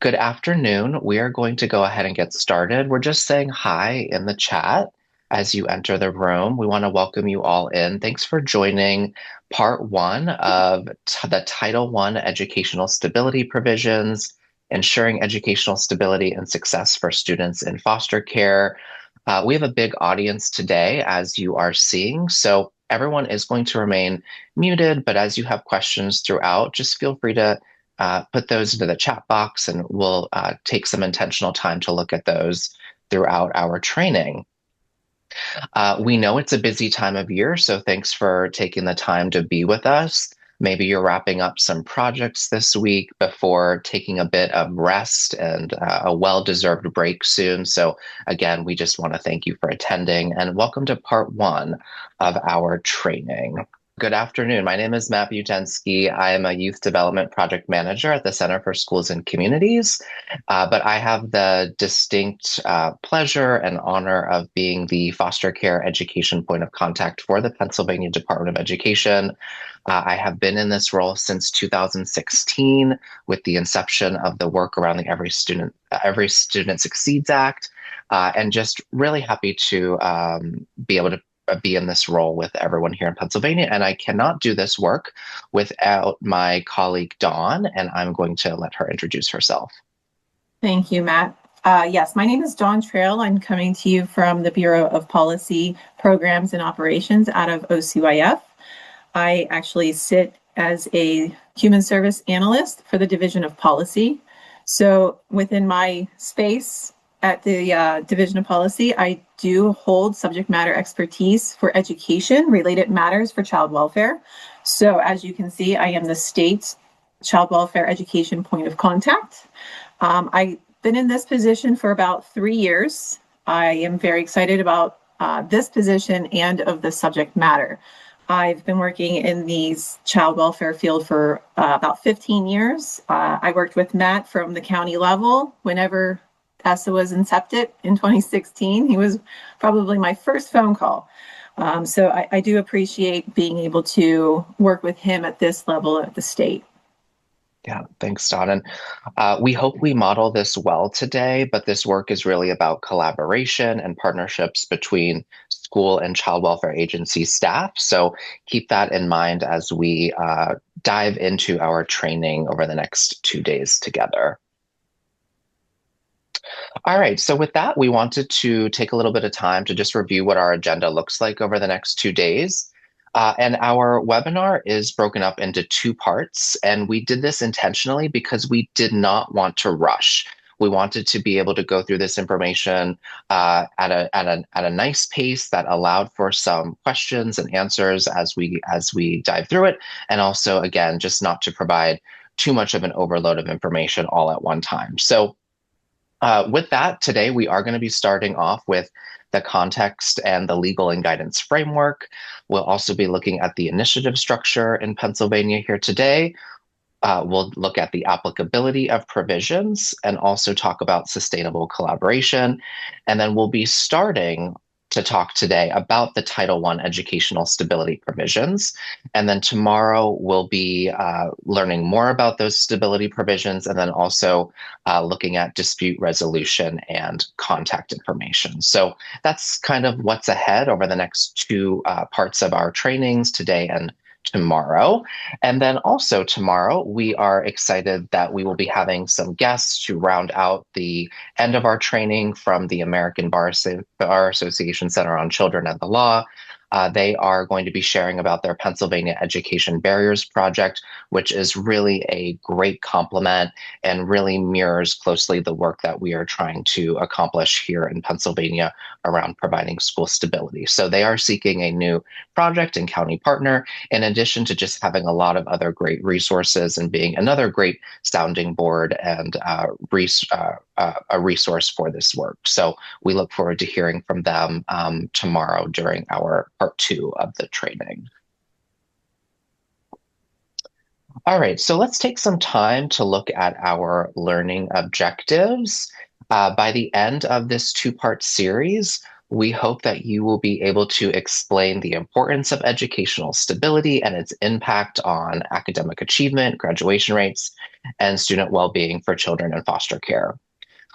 Good afternoon. We are going to go ahead and get started. We're just saying hi in the chat as you enter the room. We want to welcome you all in. Thanks for joining part one of the Title I Educational Stability Provisions, Ensuring Educational Stability and Success for Students in Foster Care. We have a big audience today, as you are seeing. So everyone is going to remain muted, but as you have questions throughout, just feel free to put those into the chat box and we'll take some intentional time to look at those throughout our training. We know it's a busy time of year, so thanks for taking the time to be with us. Maybe you're wrapping up some projects this week before taking a bit of rest and a well-deserved break soon. So again, we just want to thank you for attending and welcome to part one of our training. Good afternoon. My name is Matt Butensky. I am a Youth Development Project Manager at the Center for Schools and Communities, but I have the distinct pleasure and honor of being the foster care education point of contact for the Pennsylvania Department of Education. I have been in this role since 2016 with the inception of the work around the Every Student Succeeds Act, and just really happy to be able to be in this role with everyone here in Pennsylvania. And I cannot do this work without my colleague, Dawn, and I'm going to let her introduce herself. Thank you, Matt. Yes, my name is Dawn Trail. I'm coming to you from the Bureau of Policy, Programs, and Operations out of OCYF. I actually sit as a human service analyst for the Division of Policy. So within my space at the Division of Policy, I do hold subject matter expertise for education-related matters for child welfare. So as you can see, I am the state's child welfare education point of contact. I've been in this position for about 3 years. I am very excited about this position and of the subject matter. I've been working in the child welfare field for about 15 years. I worked with Matt from the county level whenever ESSA was incepted in 2016. He was probably my first phone call. So I do appreciate being able to work with him at this level at the state. Yeah, thanks, Don. And we hope we model this well today, but this work is really about collaboration and partnerships between school and child welfare agency staff. So keep that in mind as we dive into our training over the next 2 days together. All right, so with that, we wanted to take a little bit of time to just review what our agenda looks like over the next 2 days. And our webinar is broken up into 2 parts, and we did this intentionally because we did not want to rush. We wanted to be able to go through this information at a nice pace that allowed for some questions and answers as we dive through it, and also, again, just not to provide too much of an overload of information all at one time. So with that, today we are going to be starting off with the context and the legal and guidance framework. We'll also be looking at the initiative structure in Pennsylvania here today. We'll look at the applicability of provisions and also talk about sustainable collaboration. And then we'll be starting to talk today about the Title I educational stability provisions. And then tomorrow we'll be learning more about those stability provisions and then also looking at dispute resolution and contact information. So that's kind of what's ahead over the next 2 parts of our trainings today and tomorrow. And then also tomorrow, we are excited that we will be having some guests to round out the end of our training from the American Bar Association Center on Children and the Law. They are going to be sharing about their Pennsylvania Education Barriers Project, which is really a great complement and really mirrors closely the work that we are trying to accomplish here in Pennsylvania around providing school stability. So they are seeking a new project and county partner, in addition to just having a lot of other great resources and being another great sounding board and a resource for this work. So we look forward to hearing from them tomorrow during our part 2 of the training. All right, so let's take some time to look at our learning objectives. By the end of this 2-part series, we hope that you will be able to explain the importance of educational stability and its impact on academic achievement, graduation rates, and student well-being for children in foster care.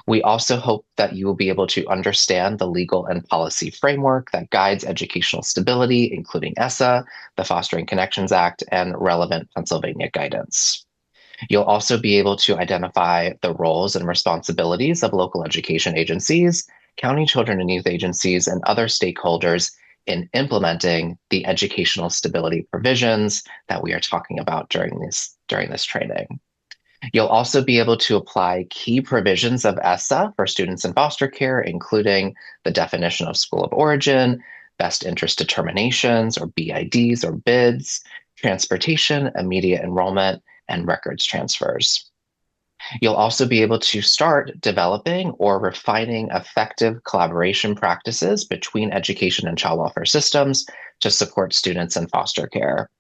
We also hope that you will be able to understand the legal and policy framework that guides educational stability, including ESSA, the Fostering Connections Act, and relevant Pennsylvania guidance. You'll also be able to identify the roles and responsibilities of local education agencies, county children and youth agencies, and other stakeholders in implementing the educational stability provisions that we are talking about during this training. You'll also be able to apply key provisions of ESSA for students in foster care, including the definition of school of origin, best interest determinations or BIDs or BIDs, transportation, immediate enrollment, and records transfers. You'll also be able to start developing or refining effective collaboration practices between education and child welfare systems to support students in foster care.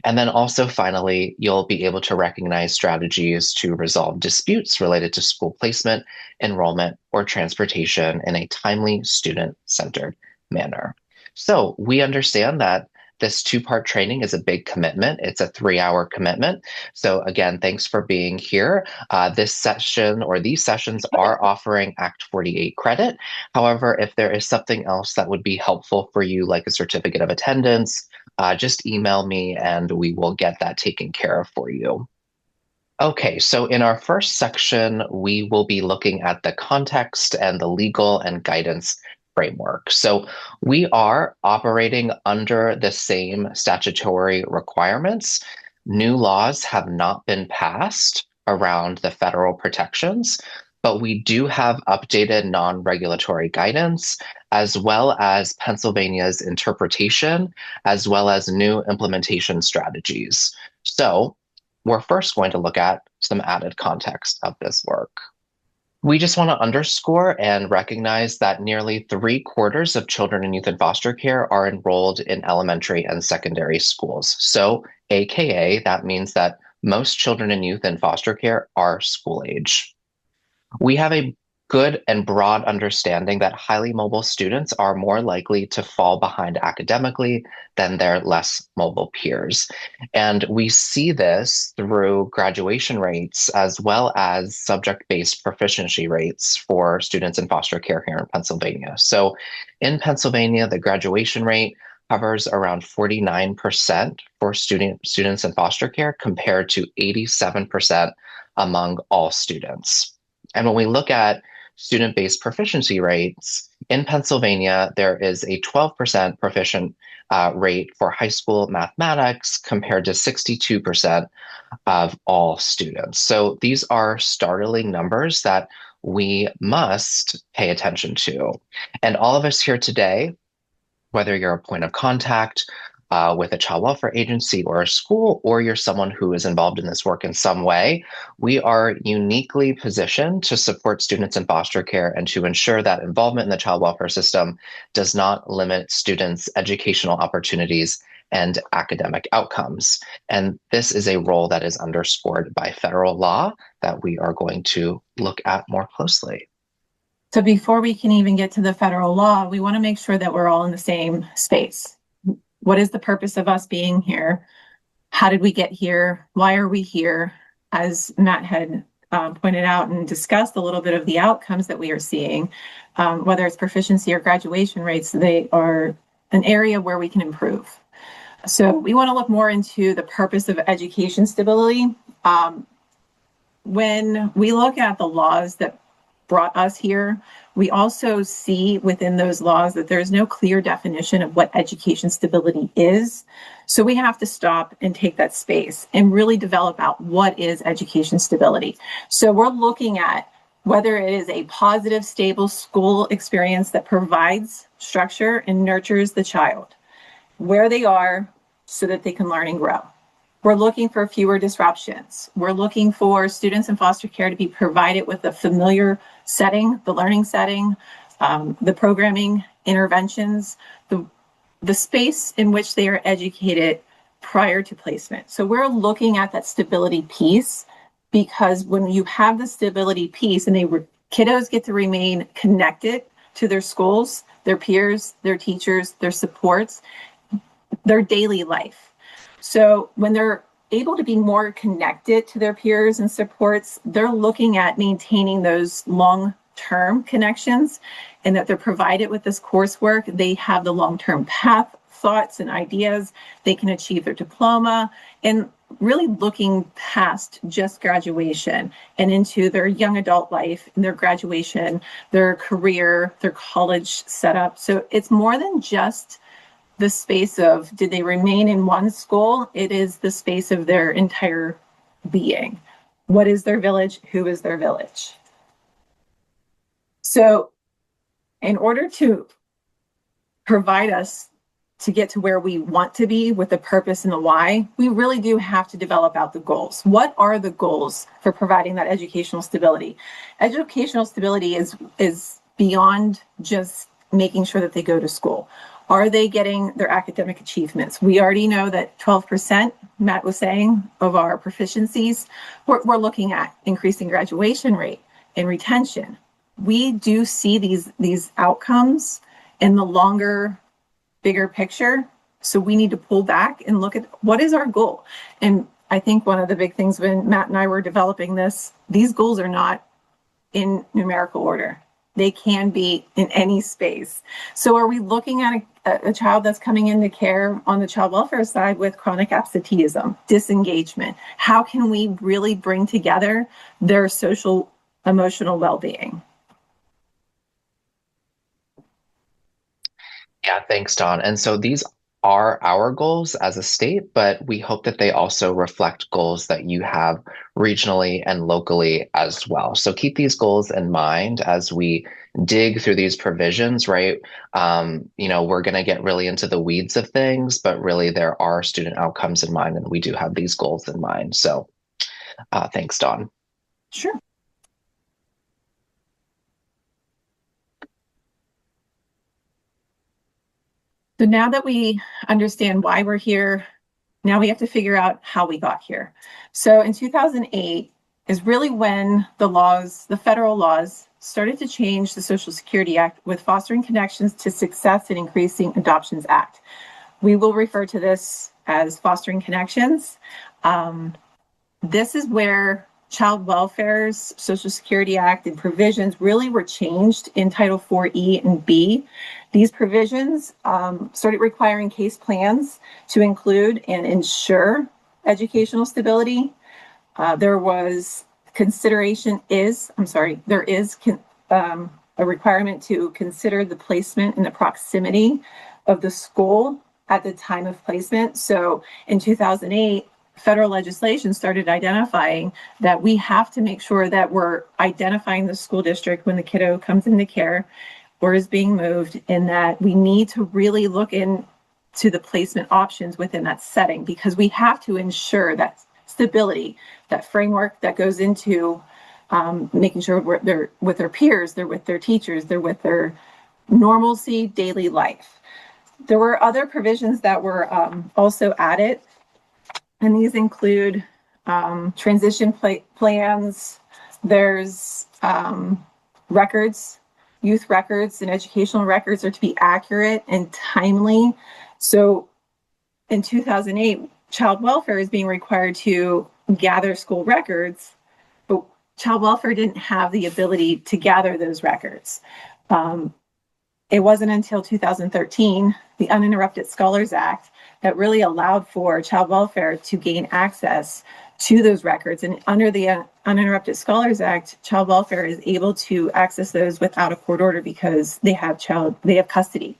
And then also, finally, you'll be able to recognize strategies to resolve disputes related to school placement, enrollment, or transportation in a timely, student-centered manner. So we understand that this two-part training is a big commitment. It's a 3-hour commitment. So again, thanks for being here. This session or these sessions are offering Act 48 credit. However, if there is something else that would be helpful for you, like a certificate of attendance, just email me and we will get that taken care of for you. Okay, so in our first section, we will be looking at the context and the legal and guidance framework. So we are operating under the same statutory requirements. New laws have not been passed around the federal protections, but we do have updated non-regulatory guidance, as well as Pennsylvania's interpretation, as well as new implementation strategies. So we're first going to look at some added context of this work. We just want to underscore and recognize that nearly 3/4 of children and youth in foster care are enrolled in elementary and secondary schools. So, AKA, that means that most children and youth in foster care are school age. We have a good and broad understanding that highly mobile students are more likely to fall behind academically than their less mobile peers. And we see this through graduation rates as well as subject-based proficiency rates for students in foster care here in Pennsylvania. So in Pennsylvania, the graduation rate hovers around 49% for students in foster care compared to 87% among all students. And when we look at student-based proficiency rates, in Pennsylvania, there is a 12% proficient rate for high school mathematics compared to 62% of all students. So these are startling numbers that we must pay attention to. And all of us here today, whether you're a point of contact with a child welfare agency or a school, or you're someone who is involved in this work in some way, we are uniquely positioned to support students in foster care and to ensure that involvement in the child welfare system does not limit students' educational opportunities and academic outcomes. And this is a role that is underscored by federal law that we are going to look at more closely. So before we can even get to the federal law, we want to make sure that we're all in the same space. What is the purpose of us being here? How did we get here? Why are we here? As Matt had pointed out and discussed a little bit of the outcomes that we are seeing, whether it's proficiency or graduation rates, they are an area where we can improve. So we want to look more into the purpose of education stability. When we look at the laws that brought us here, we also see within those laws that there's no clear definition of what education stability is. So we have to stop and take that space and really develop out what is education stability. So we're looking at whether it is a positive, stable school experience that provides structure and nurtures the child, where they are so that they can learn and grow. We're looking for fewer disruptions. We're looking for students in foster care to be provided with a familiar setting, the learning setting, the programming, interventions, the space in which they are educated prior to placement. So we're looking at that stability piece, because when you have the stability piece and kiddos get to remain connected to their schools, their peers, their teachers, their supports, their daily life. So when they're able to be more connected to their peers and supports, they're looking at maintaining those long-term connections, and that they're provided with this coursework. They have the long-term path, thoughts, and ideas. They can achieve their diploma, and really looking past just graduation and into their young adult life and their graduation, their career, their college setup. So it's more than just the space of did they remain in one school? It is the space of their entire being. What is their village? Who is their village? So in order to provide us to get to where we want to be with the purpose and the why, we really do have to develop out the goals. What are the goals for providing that educational stability? Educational stability is beyond just making sure that they go to school. Are they getting their academic achievements? We already know that 12%, Matt was saying, of our proficiencies, we're looking at increasing graduation rate and retention. We do see these outcomes in the longer, bigger picture. So we need to pull back and look at what is our goal. And I think one of the big things when Matt and I were developing this, these goals are not in numerical order. They can be in any space. So are we looking at a child that's coming into care on the child welfare side with chronic absenteeism, disengagement? How can we really bring together their social, emotional well-being? Yeah, thanks, Dawn. And so these are our goals as a state, but we hope that they also reflect goals that you have regionally and locally as well. So keep these goals in mind as we dig through these provisions, right? We're going to get really into the weeds of things, but really there are student outcomes in mind, and we do have these goals in mind. So thanks, Dawn. Sure. So now that we understand why we're here, now we have to figure out how we got here. So in 2008 is really when the federal laws started to change the Social Security Act with Fostering Connections to Success and Increasing Adoptions Act. We will refer to this as Fostering Connections. This is where Child Welfare's Social Security Act and provisions really were changed in Title IV-E and B. These provisions started requiring case plans to include and ensure educational stability. There is a requirement to consider the placement and the proximity of the school at the time of placement. So in 2008, federal legislation started identifying that we have to make sure that we're identifying the school district when the kiddo comes into care or is being moved, and that we need to really look into the placement options within that setting, because we have to ensure that stability, that framework that goes into making sure they're with their peers, they're with their teachers, they're with their normalcy daily life. There were other provisions that were also added, and these include transition plans. There's records, youth records and educational records are to be accurate and timely. So in 2008, child welfare is being required to gather school records, but child welfare didn't have the ability to gather those records. It wasn't until 2013, the Uninterrupted Scholars Act, that really allowed for child welfare to gain access to those records. And under the Uninterrupted Scholars Act, child welfare is able to access those without a court order because they have custody.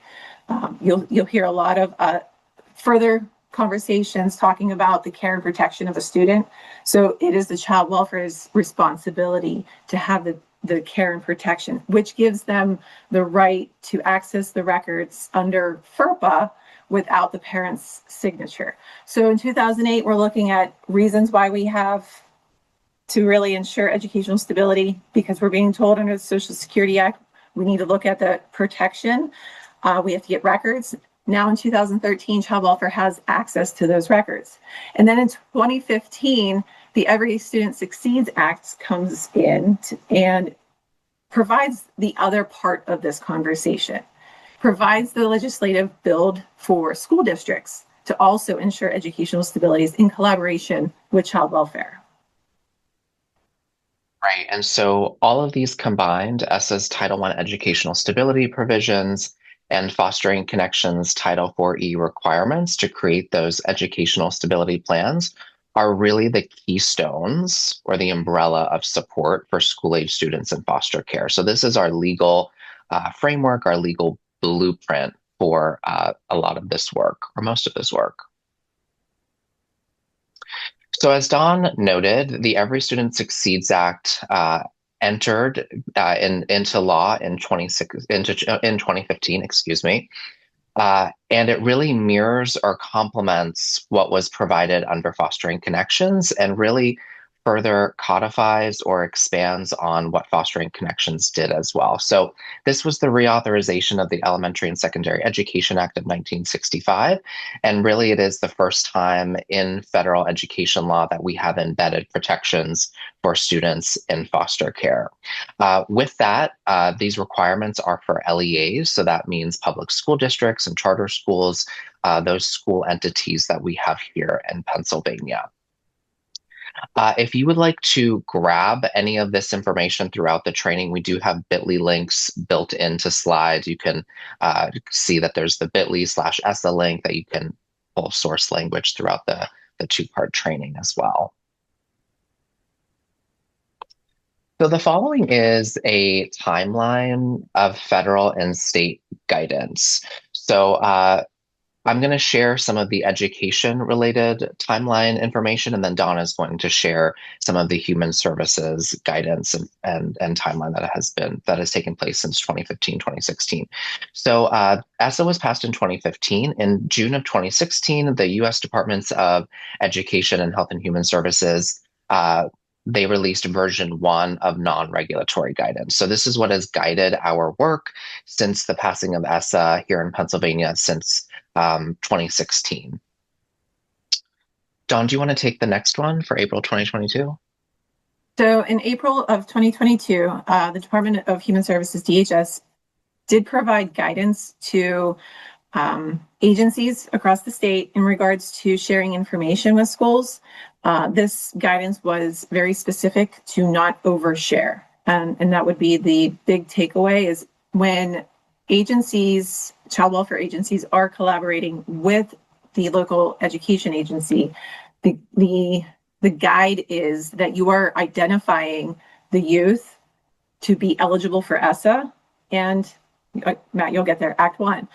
You'll hear a lot of further conversations talking about the care and protection of a student. So it is the child welfare's responsibility to have the care and protection, which gives them the right to access the records under FERPA without the parent's signature. So in 2008, we're looking at reasons why we have to really ensure educational stability, because we're being told under the Social Security Act, we need to look at the protection. We have to get records. Now in 2013, child welfare has access to those records. And then in 2015, the Every Student Succeeds Act comes in, and provides the other part of this conversation, provides the legislative build for school districts to also ensure educational stability in collaboration with child welfare. Right. And so all of these combined, ESSA's Title I educational stability provisions and fostering connections Title IV-E requirements to create those educational stability plans are really the keystones or the umbrella of support for school-age students in foster care. So this is our legal framework, our legal blueprint for a lot of this work, or most of this work. So as Don noted, the Every Student Succeeds Act entered into law in 2015, excuse me. And it really mirrors or complements what was provided under Fostering Connections and really further codifies or expands on what Fostering Connections did as well. So this was the reauthorization of the Elementary and Secondary Education Act of 1965. And really it is the first time in federal education law that we have embedded protections for students in foster care. With that, these requirements are for LEAs, so that means public school districts and charter schools, those school entities that we have here in Pennsylvania. If you would like to grab any of this information throughout the training, we do have bit.ly links built into slides. You can see that there's the bit.ly/ESSA link that you can pull source language throughout the two-part training as well. So the following is a timeline of federal and state guidance. So I'm going to share some of the education-related timeline information, and then Donna is going to share some of the human services guidance and timeline that has taken place since 2015, 2016. So ESSA was passed in 2015. In June of 2016, the U.S. Departments of Education and Health and Human Services they released version 1 of non-regulatory guidance. So this is what has guided our work since the passing of ESSA here in Pennsylvania since 2016. Dawn, do you want to take the next one for April 2022? So in April of 2022, the Department of Human Services, DHS, did provide guidance to agencies across the state in regards to sharing information with schools. This guidance was very specific to not overshare. And that would be the big takeaway is when agencies, child welfare agencies are collaborating with the local education agency, the guide is that you are identifying the youth to be eligible for ESSA and Matt, you'll get there, Act 1.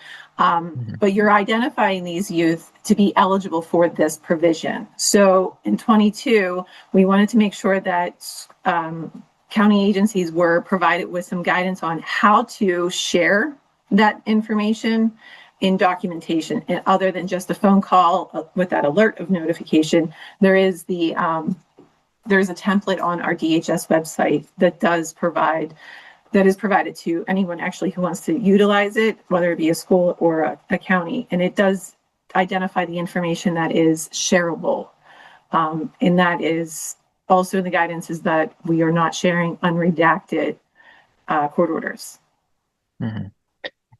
But you're identifying these youth to be eligible for this provision. So in 22, we wanted to make sure that county agencies were provided with some guidance on how to share that information in documentation. And other than just a phone call with that alert of notification, there's a template on our DHS website that is provided to anyone actually who wants to utilize it, whether it be a school or a county. And it does identify the information that is shareable. And that is also the guidance is that we are not sharing unredacted court orders. Mm-hmm.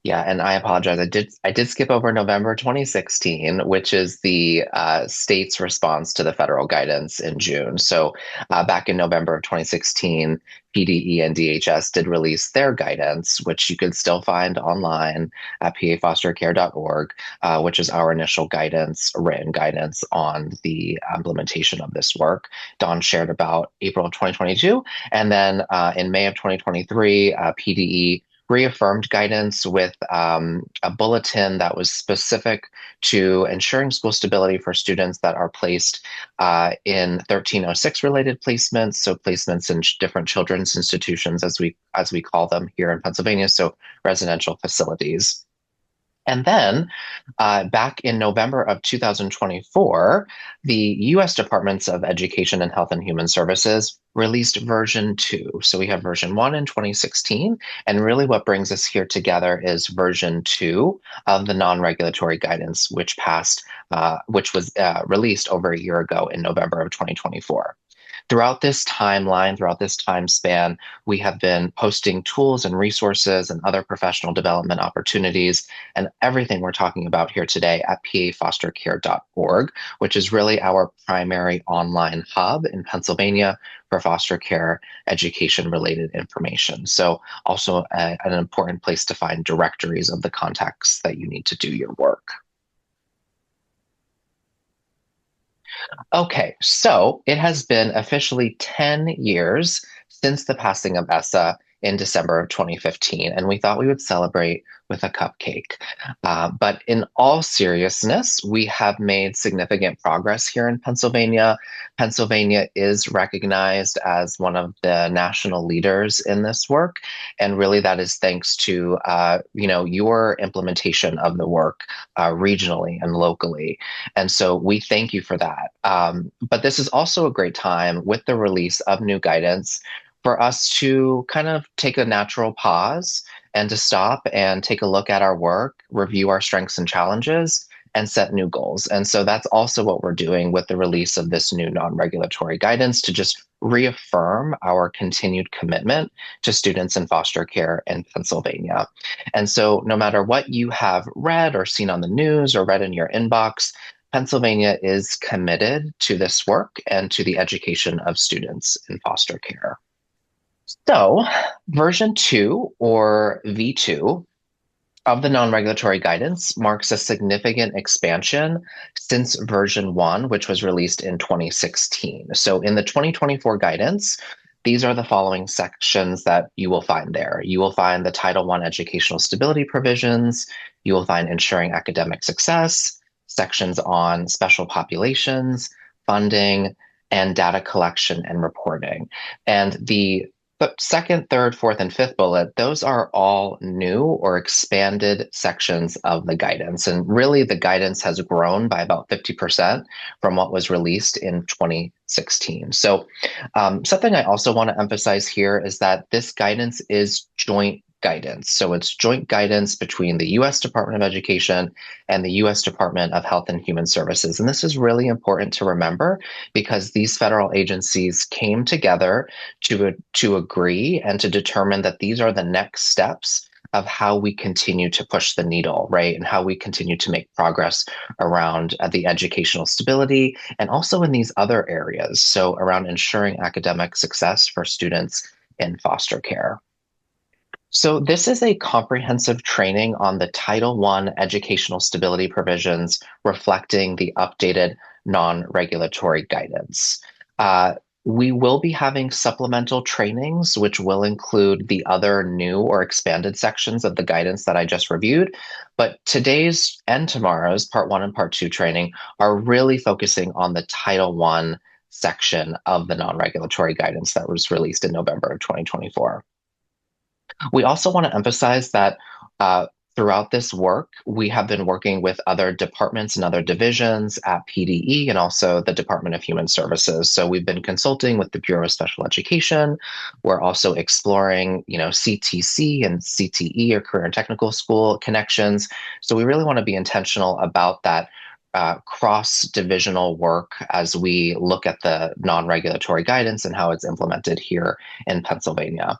Yeah, and I apologize. I did skip over November 2016, which is the state's response to the federal guidance in June. So back in November of 2016, PDE and DHS did release their guidance, which you can still find online at pafostercare.org, which is our initial guidance, written guidance on the implementation of this work. Dawn shared about April of 2022. And then in May of 2023, PDE reaffirmed guidance with a bulletin that was specific to ensuring school stability for students that are placed in 1306 related placements, so placements in different children's institutions as we call them here in Pennsylvania, so residential facilities. And then back in November of 2024, the U.S. Departments of Education and Health and Human Services released version 2. So we have version 1 in 2016. And really what brings us here together is version 2 of the non-regulatory guidance, which was released over a year ago in November of 2024. Throughout this timeline, throughout this time span, we have been posting tools and resources and other professional development opportunities and everything we're talking about here today at pafostercare.org, which is really our primary online hub in Pennsylvania for foster care education related information. So also an important place to find directories of the contacts that you need to do your work. Okay, so it has been officially 10 years since the passing of ESSA in December of 2015, and we thought we would celebrate with a cupcake. But in all seriousness, we have made significant progress here in Pennsylvania. Pennsylvania is recognized as one of the national leaders in this work, and really that is thanks to your implementation of the work regionally and locally. And so we thank you for that. But this is also a great time with the release of new guidance for us to kind of take a natural pause and to stop and take a look at our work, review our strengths and challenges, and set new goals. And so that's also what we're doing with the release of this new non-regulatory guidance to just reaffirm our continued commitment to students in foster care in Pennsylvania. And so no matter what you have read or seen on the news or read in your inbox, Pennsylvania is committed to this work and to the education of students in foster care. So, version 2 or V2 of the non-regulatory guidance marks a significant expansion since version 1, which was released in 2016. So, in the 2024 guidance, these are the following sections that you will find there. You will find the Title I educational stability provisions, you will find ensuring academic success, sections on special populations, funding, and data collection and reporting. And the second, third, fourth, and fifth bullet, those are all new or expanded sections of the guidance. And really, the guidance has grown by about 50% from what was released in 2016. So something I also want to emphasize here is that this guidance is joint guidance. So it's joint guidance between the U.S. Department of Education and the U.S. Department of Health and Human Services. And this is really important to remember because these federal agencies came together to agree and to determine that these are the next steps of how we continue to push the needle, right? And how we continue to make progress around the educational stability and also in these other areas. So around ensuring academic success for students in foster care. So this is a comprehensive training on the Title I educational stability provisions reflecting the updated non-regulatory guidance. We will be having supplemental trainings, which will include the other new or expanded sections of the guidance that I just reviewed. But today's and tomorrow's Part 1 and Part 2 training are really focusing on the Title I section of the non-regulatory guidance that was released in November of 2024. We also want to emphasize that throughout this work, we have been working with other departments and other divisions at PDE and also the Department of Human Services. So we've been consulting with the Bureau of Special Education. We're also exploring, CTC and CTE or Career and Technical School connections. So we really want to be intentional about that cross-divisional work as we look at the non-regulatory guidance and how it's implemented here in Pennsylvania.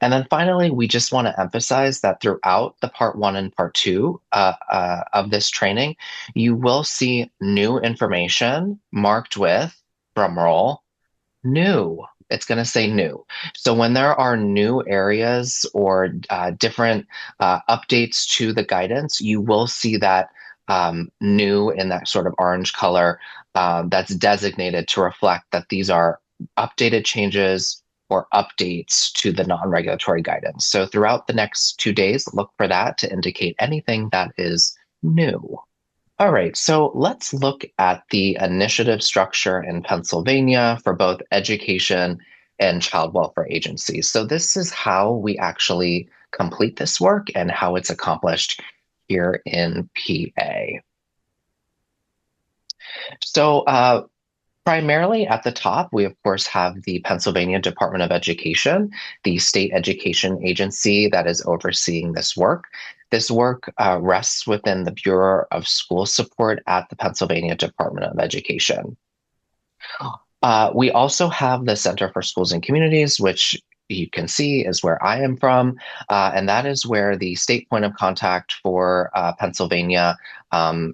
And then finally, we just want to emphasize that throughout the Part 1 and Part 2 of this training, you will see new information marked with, drumroll, new. It's going to say new. So when there are new areas or different updates to the guidance, you will see that new in that sort of orange color that's designated to reflect that these are updated changes or updates to the non-regulatory guidance. So throughout the next 2 days, look for that to indicate anything that is new. All right, so let's look at the initiative structure in Pennsylvania for both education and child welfare agencies. So this is how we actually complete this work and how it's accomplished here in PA. So primarily at the top, we of course have the Pennsylvania Department of Education, the state education agency that is overseeing this work. This work rests within the Bureau of School Support at the Pennsylvania Department of Education. We also have the Center for Schools and Communities, which you can see is where I am from. And that is where the state point of contact for Pennsylvania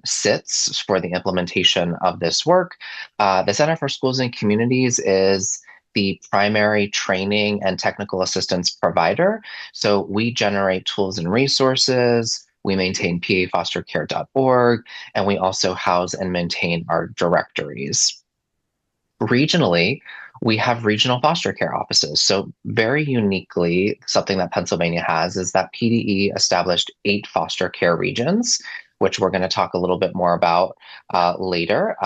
sits for the implementation of this work. The Center for Schools and Communities is the primary training and technical assistance provider. So we generate tools and resources. We maintain pafostercare.org, and we also house and maintain our directories. Regionally, we have regional foster care offices. So, very uniquely, something that Pennsylvania has is that PDE established 8 foster care regions, which we're going to talk a little bit more about later.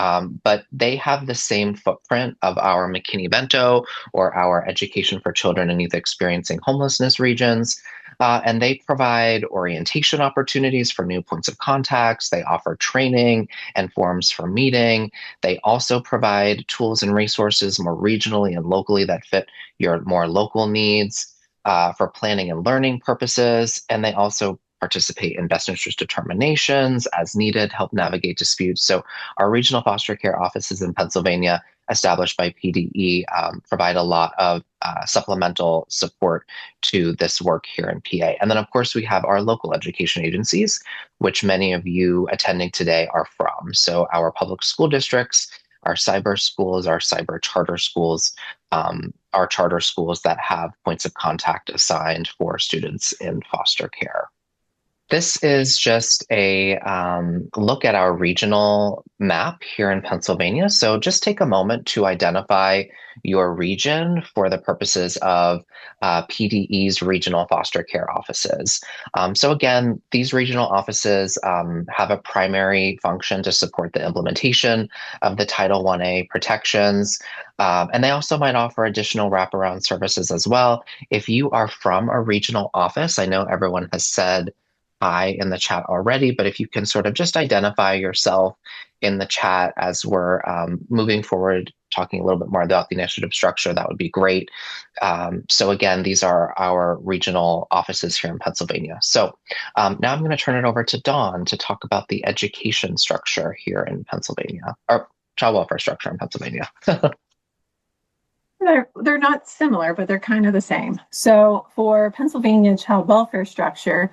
But they have the same footprint of our McKinney-Vento or our Education for Children and Youth Experiencing Homelessness regions. And they provide orientation opportunities for new points of contacts. They offer training and forums for meeting. They also provide tools and resources more regionally and locally that fit your more local needs for planning and learning purposes. And they also participate in best interest determinations as needed, help navigate disputes. So our regional foster care offices in Pennsylvania, established by PDE, provide a lot of supplemental support to this work here in PA. And then, of course, we have our local education agencies, which many of you attending today are from. So our public school districts, our cyber schools, our cyber charter schools, our charter schools that have points of contact assigned for students in foster care. This is just a look at our regional map here in Pennsylvania. So just take a moment to identify your region for the purposes of PDE's regional foster care offices. So again, these regional offices have a primary function to support the implementation of the Title 1A protections. And they also might offer additional wraparound services as well. If you are from a regional office, I know everyone has said hi in the chat already, but if you can sort of just identify yourself in the chat as we're moving forward, talking a little bit more about the initiative structure, that would be great. So again, these are our regional offices here in Pennsylvania. So now I'm going to turn it over to Dawn to talk about the education structure here in Pennsylvania, or child welfare structure in Pennsylvania. They're not similar, but they're kind of the same. So for Pennsylvania child welfare structure,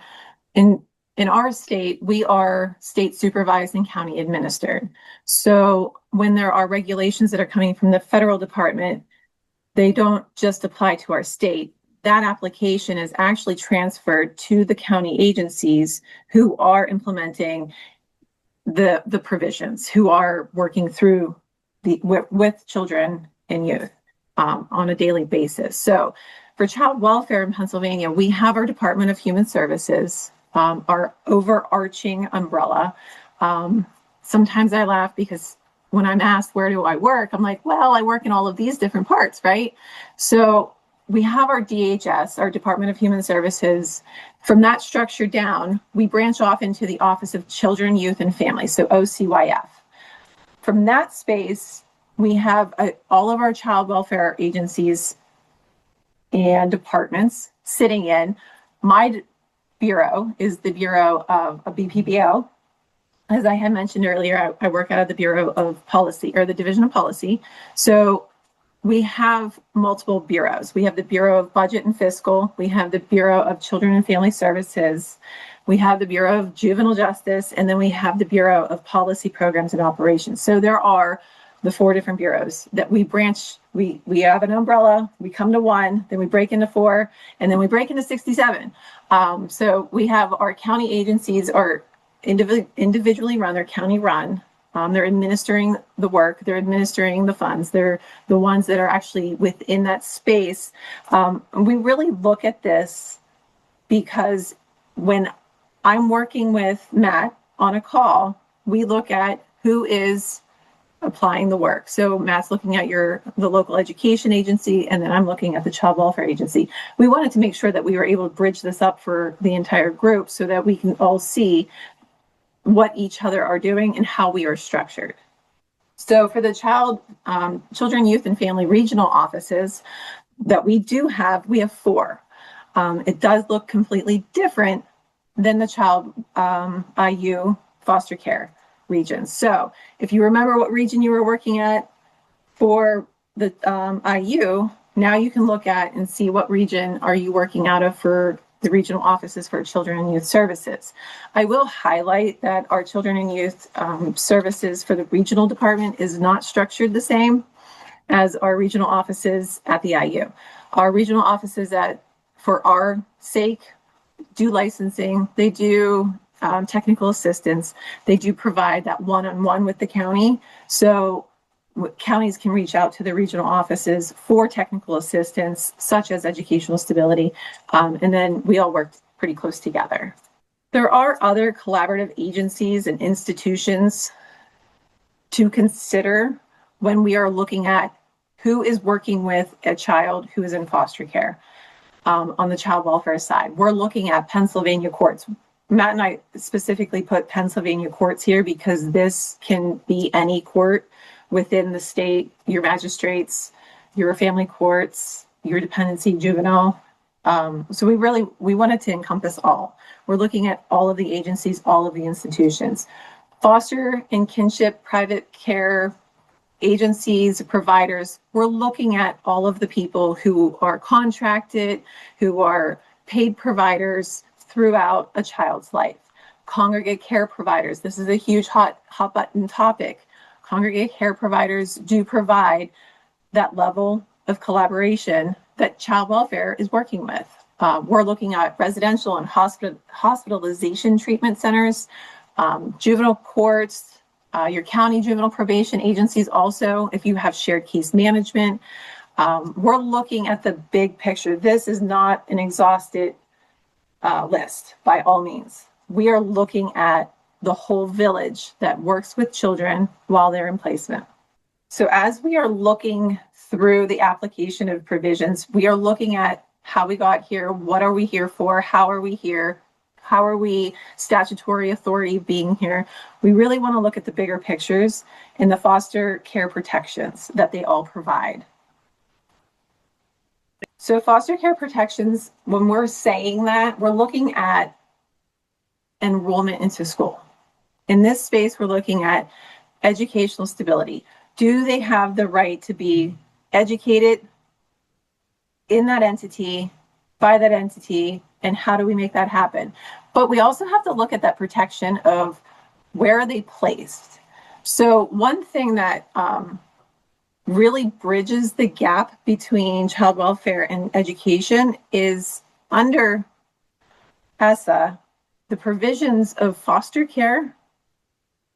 in our state, we are state supervised and county administered. So when there are regulations that are coming from the federal department, they don't just apply to our state. That application is actually transferred to the county agencies who are implementing the provisions, who are working through with children and youth on a daily basis. So for child welfare in Pennsylvania, we have our Department of Human Services, our overarching umbrella. Sometimes I laugh because when I'm asked, where do I work? I'm like, well, I work in all of these different parts, right? So we have our DHS, our Department of Human Services. From that structure down, we branch off into the Office of Children, Youth, and Families, so OCYF. From that space, we have all of our child welfare agencies and departments sitting in. My bureau is the Bureau of a BPBO. As I had mentioned earlier, I work out of the Bureau of Policy, or the Division of Policy. So we have multiple bureaus. We have the Bureau of Budget and Fiscal. We have the Bureau of Children and Family Services. We have the Bureau of Juvenile Justice, and then we have the Bureau of Policy Programs and Operations. So there are the 4 different bureaus that we branch. We have an umbrella, we come to 1, then we break into 4, and then we break into 67. So we have our county agencies are individually run, they're county run. They're administering the work, they're administering the funds, they're the ones that are actually within that space. We really look at this because when I'm working with Matt on a call, we look at who is applying the work. So Matt's looking at the local education agency, and then I'm looking at the child welfare agency. We wanted to make sure that we were able to bridge this up for the entire group so that we can all see what each other are doing and how we are structured. So for the children, youth, and family regional offices that we have 4. It does look completely different than the child IU foster care regions. So if you remember what region you were working at for the IU, now you can look at and see what region are you working out of for the regional offices for children and youth services. I will highlight that our children and youth services for the regional department is not structured the same as our regional offices at the IU. Our regional offices for our sake, do licensing, they do technical assistance, they do provide that one-on-one with the county. So counties can reach out to the regional offices for technical assistance, such as educational stability, and then we all work pretty close together. There are other collaborative agencies and institutions to consider when we are looking at who is working with a child who is in foster care. On the child welfare side, we're looking at Pennsylvania courts. Matt and I specifically put Pennsylvania courts here because this can be any court within the state, your magistrates, your family courts, your dependency juvenile. So we wanted to encompass all. We're looking at all of the agencies, all of the institutions. Foster and kinship, private care, agencies, providers, we're looking at all of the people who are contracted, who are paid providers throughout a child's life. Congregate care providers, this is a huge hot button topic. Congregate care providers do provide that level of collaboration that child welfare is working with. We're looking at residential and hospitalization treatment centers, juvenile courts, your county juvenile probation agencies also, if you have shared case management. We're looking at the big picture. This is not an exhausted list by all means. We are looking at the whole village that works with children while they're in placement. So as we are looking through the application of provisions, we are looking at how we got here, what are we here for, how are we here, how are we statutory authority being here. We really want to look at the bigger pictures and the foster care protections that they all provide. So foster care protections, when we're saying that, we're looking at enrollment into school. In this space, we're looking at educational stability. Do they have the right to be educated in that entity, by that entity, and how do we make that happen? But we also have to look at that protection of where are they placed. So one thing that really bridges the gap between child welfare and education is under ESSA, the provisions of foster care,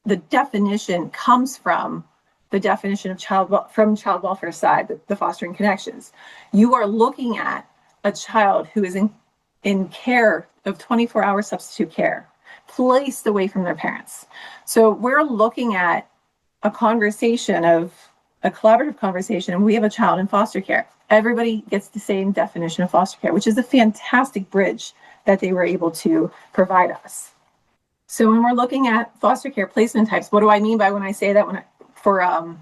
the definition comes from the definition of child welfare side, the fostering connections. You are looking at a child who is in care of 24-hour substitute care, placed away from their parents. So we're looking at a collaborative conversation, and we have a child in foster care. Everybody gets the same definition of foster care, which is a fantastic bridge that they were able to provide us. So when we're looking at foster care placement types, what do I mean by when I say that for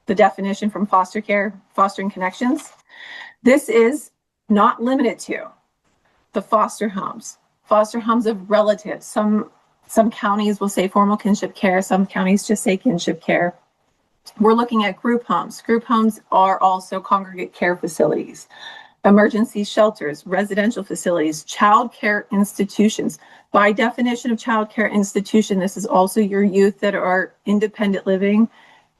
the definition from foster care, fostering connections? This is not limited to the foster homes of relatives. Some counties will say formal kinship care, some counties just say kinship care. We're looking at group homes. Group homes are also congregate care facilities, emergency shelters, residential facilities, child care institutions. By definition of child care institution, this is also your youth that are independent living,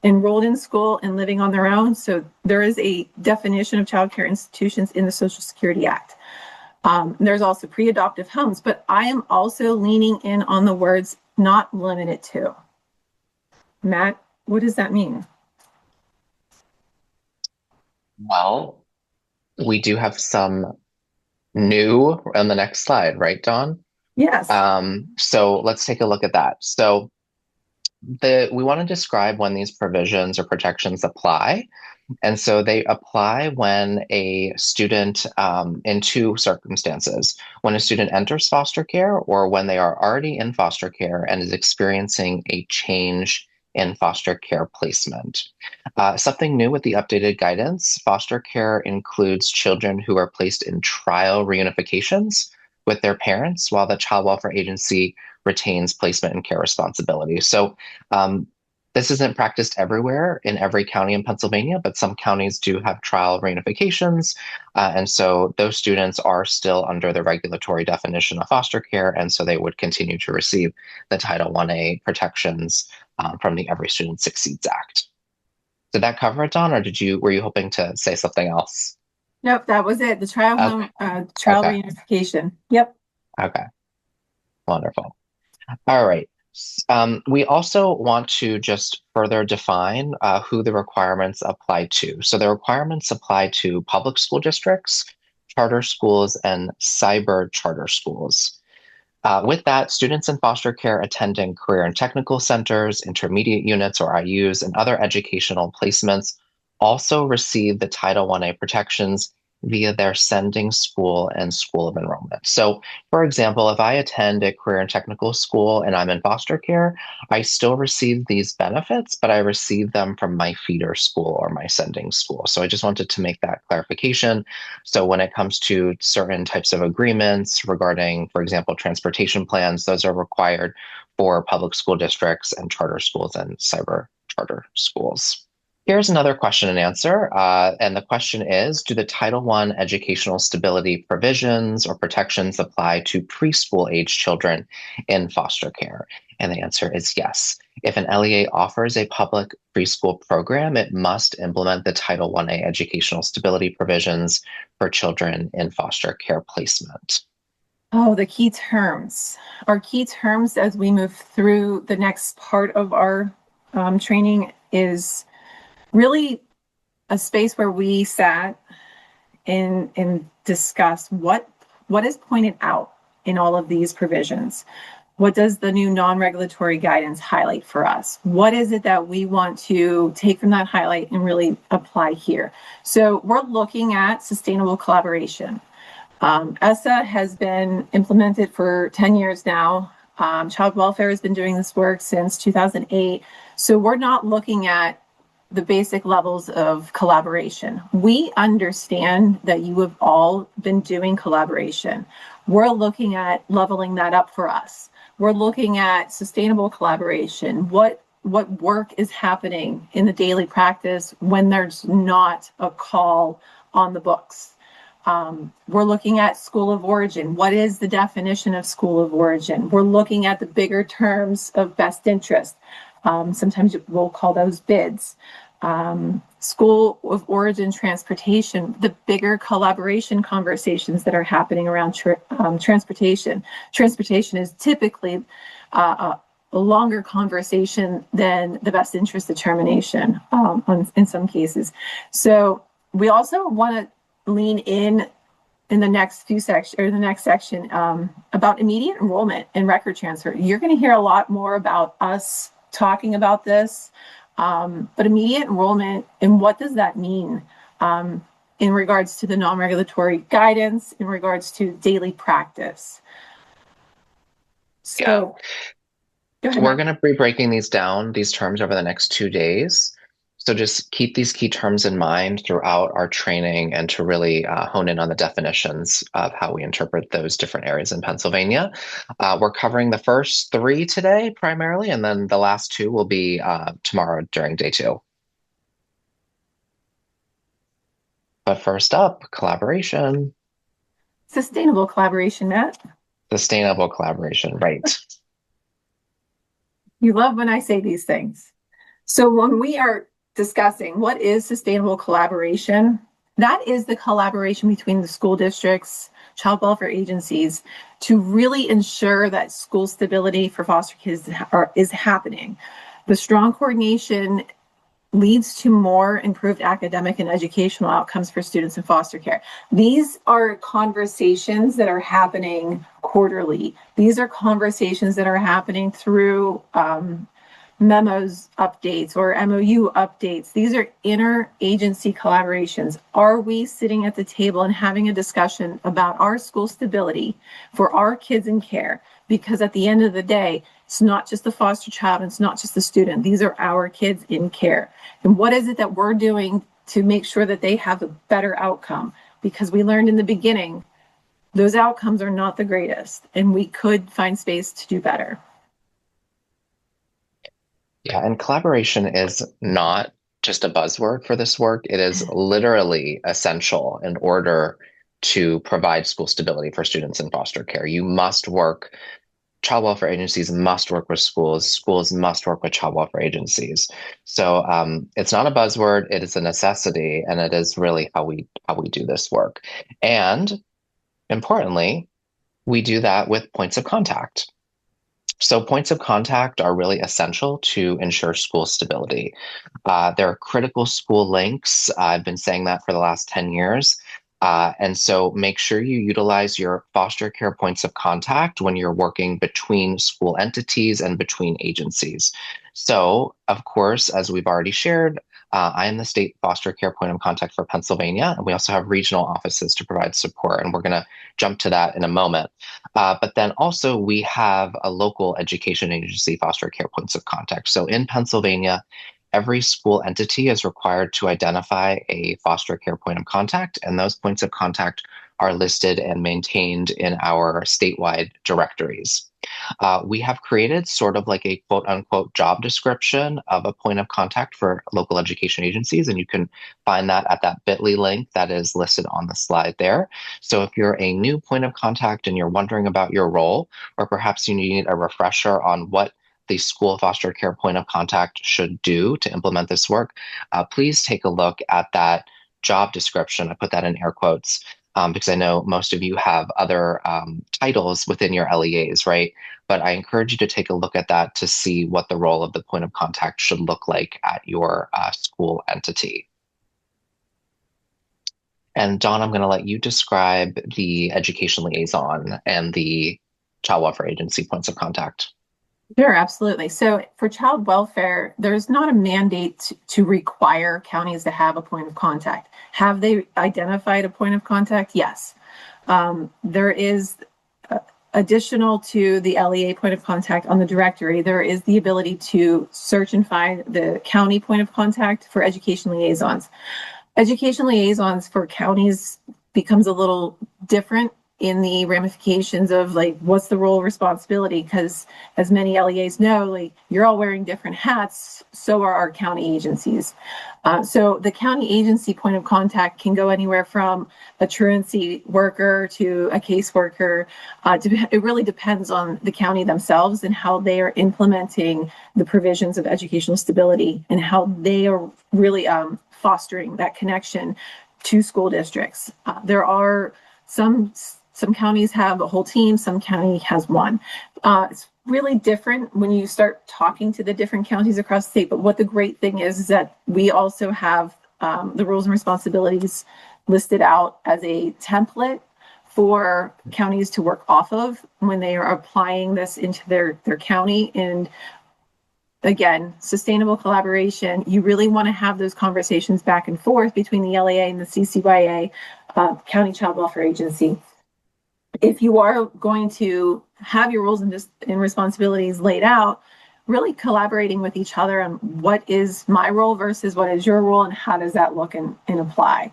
enrolled in school and living on their own. So there is a definition of child care institutions in the Social Security Act. There's also pre-adoptive homes, but I am also leaning in on the words not limited to. Matt, what does that mean? Well, we do have some new on the next slide, right, Dawn? Yes. So let's take a look at that. So we want to describe when these provisions or protections apply. And so they apply when a student, in two circumstances, when a student enters foster care or when they are already in foster care and is experiencing a change in foster care placement. Something new with the updated guidance, foster care includes children who are placed in trial reunifications with their parents while the child welfare agency retains placement and care responsibility. So This isn't practiced everywhere in every county in Pennsylvania, but some counties do have trial reunifications. And so those students are still under the regulatory definition of foster care. And so they would continue to receive the Title I-A protections from the Every Student Succeeds Act. Did that cover it, Don, or were you hoping to say something else? Nope, that was it. The trial Okay. trial Okay. reunification. Yep. Okay. Wonderful. All right. We also want to just further define who the requirements apply to. So the requirements apply to public school districts, charter schools, and cyber charter schools. With that, students in foster care attending career and technical centers, intermediate units or IUs, and other educational placements also receive the Title I-A protections via their sending school and school of enrollment. So, for example, if I attend a career and technical school and I'm in foster care, I still receive these benefits, but I receive them from my feeder school or my sending school. So I just wanted to make that clarification. So when it comes to certain types of agreements regarding, for example, transportation plans, those are required for public school districts and charter schools and cyber charter schools. Here's another question and answer. And the question is, do the Title I educational stability provisions or protections apply to preschool age children in foster care? And the answer is yes. If an LEA offers a public preschool program, it must implement the Title I-A educational stability provisions for children in foster care placement. Oh, the key terms. Our key terms as we move through the next part of our training is really a space where we sat and discussed what is pointed out in all of these provisions. What does the new non-regulatory guidance highlight for us? What is it that we want to take from that highlight and really apply here? So we're looking at sustainable collaboration. ESSA has been implemented for 10 years now. Child welfare has been doing this work since 2008. So we're not looking at the basic levels of collaboration. We understand that you have all been doing collaboration. We're looking at leveling that up for us. We're looking at sustainable collaboration. What work is happening in the daily practice when there's not a call on the books? We're looking at school of origin. What is the definition of school of origin? We're looking at the bigger terms of best interest. Sometimes we'll call those bids. School of origin transportation, the bigger collaboration conversations that are happening around transportation. Transportation is typically a longer conversation than the best interest determination in some cases. So we also want to lean in the next few sections or the next section about immediate enrollment and record transfer. You're going to hear a lot more about us talking about this. But immediate enrollment, and what does that mean in regards to the non-regulatory guidance, in regards to daily practice? So, We're going to be breaking these terms over the next 2 days. So just keep these key terms in mind throughout our training and to really hone in on the definitions of how we interpret those different areas in Pennsylvania. We're covering the first 3 today primarily, and then the last 2 will be tomorrow during day 2. But first up, collaboration. Sustainable collaboration, Matt. Sustainable collaboration, right. You love when I say these things. So when we are discussing what is sustainable collaboration, that is the collaboration between the school districts, child welfare agencies, to really ensure that school stability for foster kids is happening. The strong coordination leads to more improved academic and educational outcomes for students in foster care. These are conversations that are happening quarterly. These are conversations that are happening through memos updates or MOU updates. These are interagency collaborations. Are we sitting at the table and having a discussion about our school stability for our kids in care? Because at the end of the day, it's not just the foster child, and it's not just the student. These are our kids in care. And what is it that we're doing to make sure that they have a better outcome? Because we learned in the beginning, those outcomes are not the greatest, and we could find space to do better. Yeah, and collaboration is not just a buzzword for this work. It is literally essential in order to provide school stability for students in foster care. You must work, child welfare agencies must work with schools, schools must work with child welfare agencies. So it's not a buzzword, it is a necessity, and it is really how we do this work. And importantly, we do that with points of contact. So points of contact are really essential to ensure school stability. There are critical school links. I've been saying that for the last 10 years. And so make sure you utilize your foster care points of contact when you're working between school entities and between agencies. So, of course, as we've already shared, I am the state foster care point of contact for Pennsylvania, and we also have regional offices to provide support. And we're going to jump to that in a moment. But then also we have a local education agency foster care points of contact. So in Pennsylvania, every school entity is required to identify a foster care point of contact, and those points of contact are listed and maintained in our statewide directories. We have created sort of like a quote unquote job description of a point of contact for local education agencies, and you can find that at that bit.ly link that is listed on the slide there. So if you're a new point of contact and you're wondering about your role, or perhaps you need a refresher on what the school foster care point of contact should do to implement this work, please take a look at that job description. I put that in air quotes because I know most of you have other titles within your LEAs, right? But I encourage you to take a look at that to see what the role of the point of contact should look like at your school entity. And Dawn, I'm going to let you describe the education liaison and the child welfare agency points of contact. Sure, absolutely. So for child welfare, there's not a mandate to require counties to have a point of contact. Have they identified a point of contact? Yes. There is additional to the LEA point of contact on the directory, there is the ability to search and find the county point of contact for education liaisons. Education liaisons for counties becomes a little different in the ramifications of like what's the role of responsibility, because as many LEAs know, like you're all wearing different hats, so are our county agencies. So the county agency point of contact can go anywhere from a truancy worker to a caseworker. It really depends on the county themselves and how they are implementing the provisions of educational stability and how they are really fostering that connection to school districts. There are some counties have a whole team, some county has one. It's really different when you start talking to the different counties across the state. But what the great thing is that we also have the rules and responsibilities listed out as a template for counties to work off of when they are applying this into their county. And again, sustainable collaboration, you really want to have those conversations back and forth between the LEA and the CCYA, County Child Welfare Agency. If you are going to have your roles and responsibilities laid out, really collaborating with each other on what is my role versus what is your role and how does that look and apply.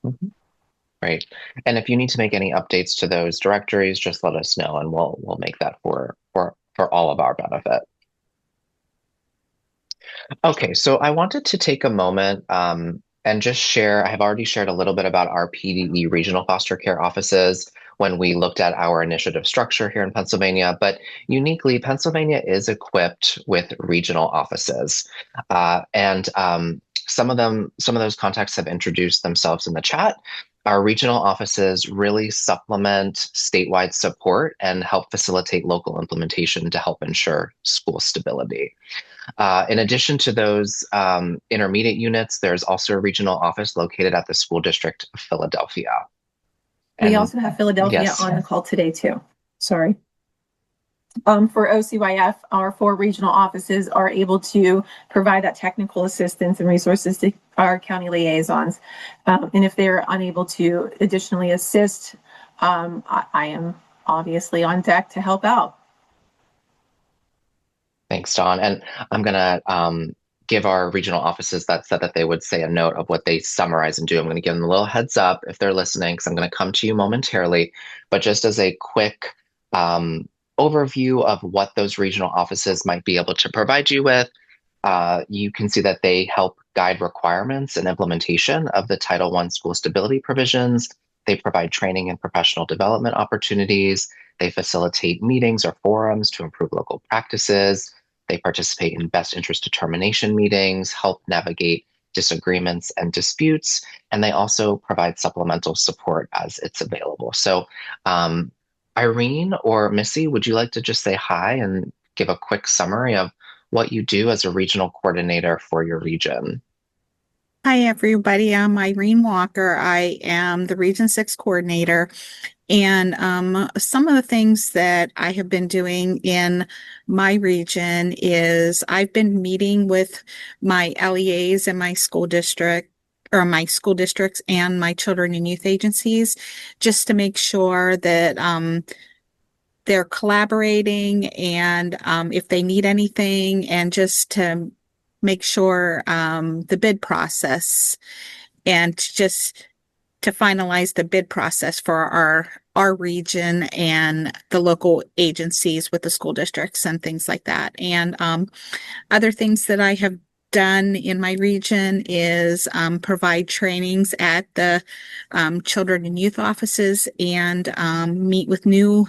Mhm. Right. And if you need to make any updates to those directories, just let us know and we'll make that for all of our benefit. Okay, so I wanted to take a moment and just share. I have already shared a little bit about our PDE regional foster care offices when we looked at our initiative structure here in Pennsylvania, but uniquely, Pennsylvania is equipped with regional offices. And some of those contacts have introduced themselves in the chat. Our regional offices really supplement statewide support and help facilitate local implementation to help ensure school stability. In addition to those intermediate units, there's also a regional office located at the School District of Philadelphia. We And also have Philadelphia yes, on the call today too. Sorry. For OCYF, our 4 regional offices are able to provide that technical assistance and resources to our county liaisons. And if they're unable to additionally assist, I am obviously on deck to help out. thanks, Don. And I'm going to give our regional offices that said that they would say a note of what they summarize and do. I'm going to give them a little heads up if they're listening, because I'm going to come to you momentarily. But just as a quick overview of what those regional offices might be able to provide you with. You can see that they help guide requirements and implementation of the Title I school stability provisions. They provide training and professional development opportunities. They facilitate meetings or forums to improve local practices. They participate in best interest determination meetings, help navigate disagreements and disputes, and they also provide supplemental support as it's available. So, Irene or Missy, would you like to just say hi and give a quick summary of what you do as a regional coordinator for your region? Hi, everybody. I'm Irene Walker. I am the Region 6 coordinator. And some of the things that I have been doing in my region is I've been meeting with my LEAs and my school district or my school districts and my children and youth agencies just to make sure that they're collaborating and if they need anything and just to make sure the bid process and just to finalize the bid process for our region and the local agencies with the school districts and things like that. And other things that I have done in my region is provide trainings at the children and youth offices and meet with new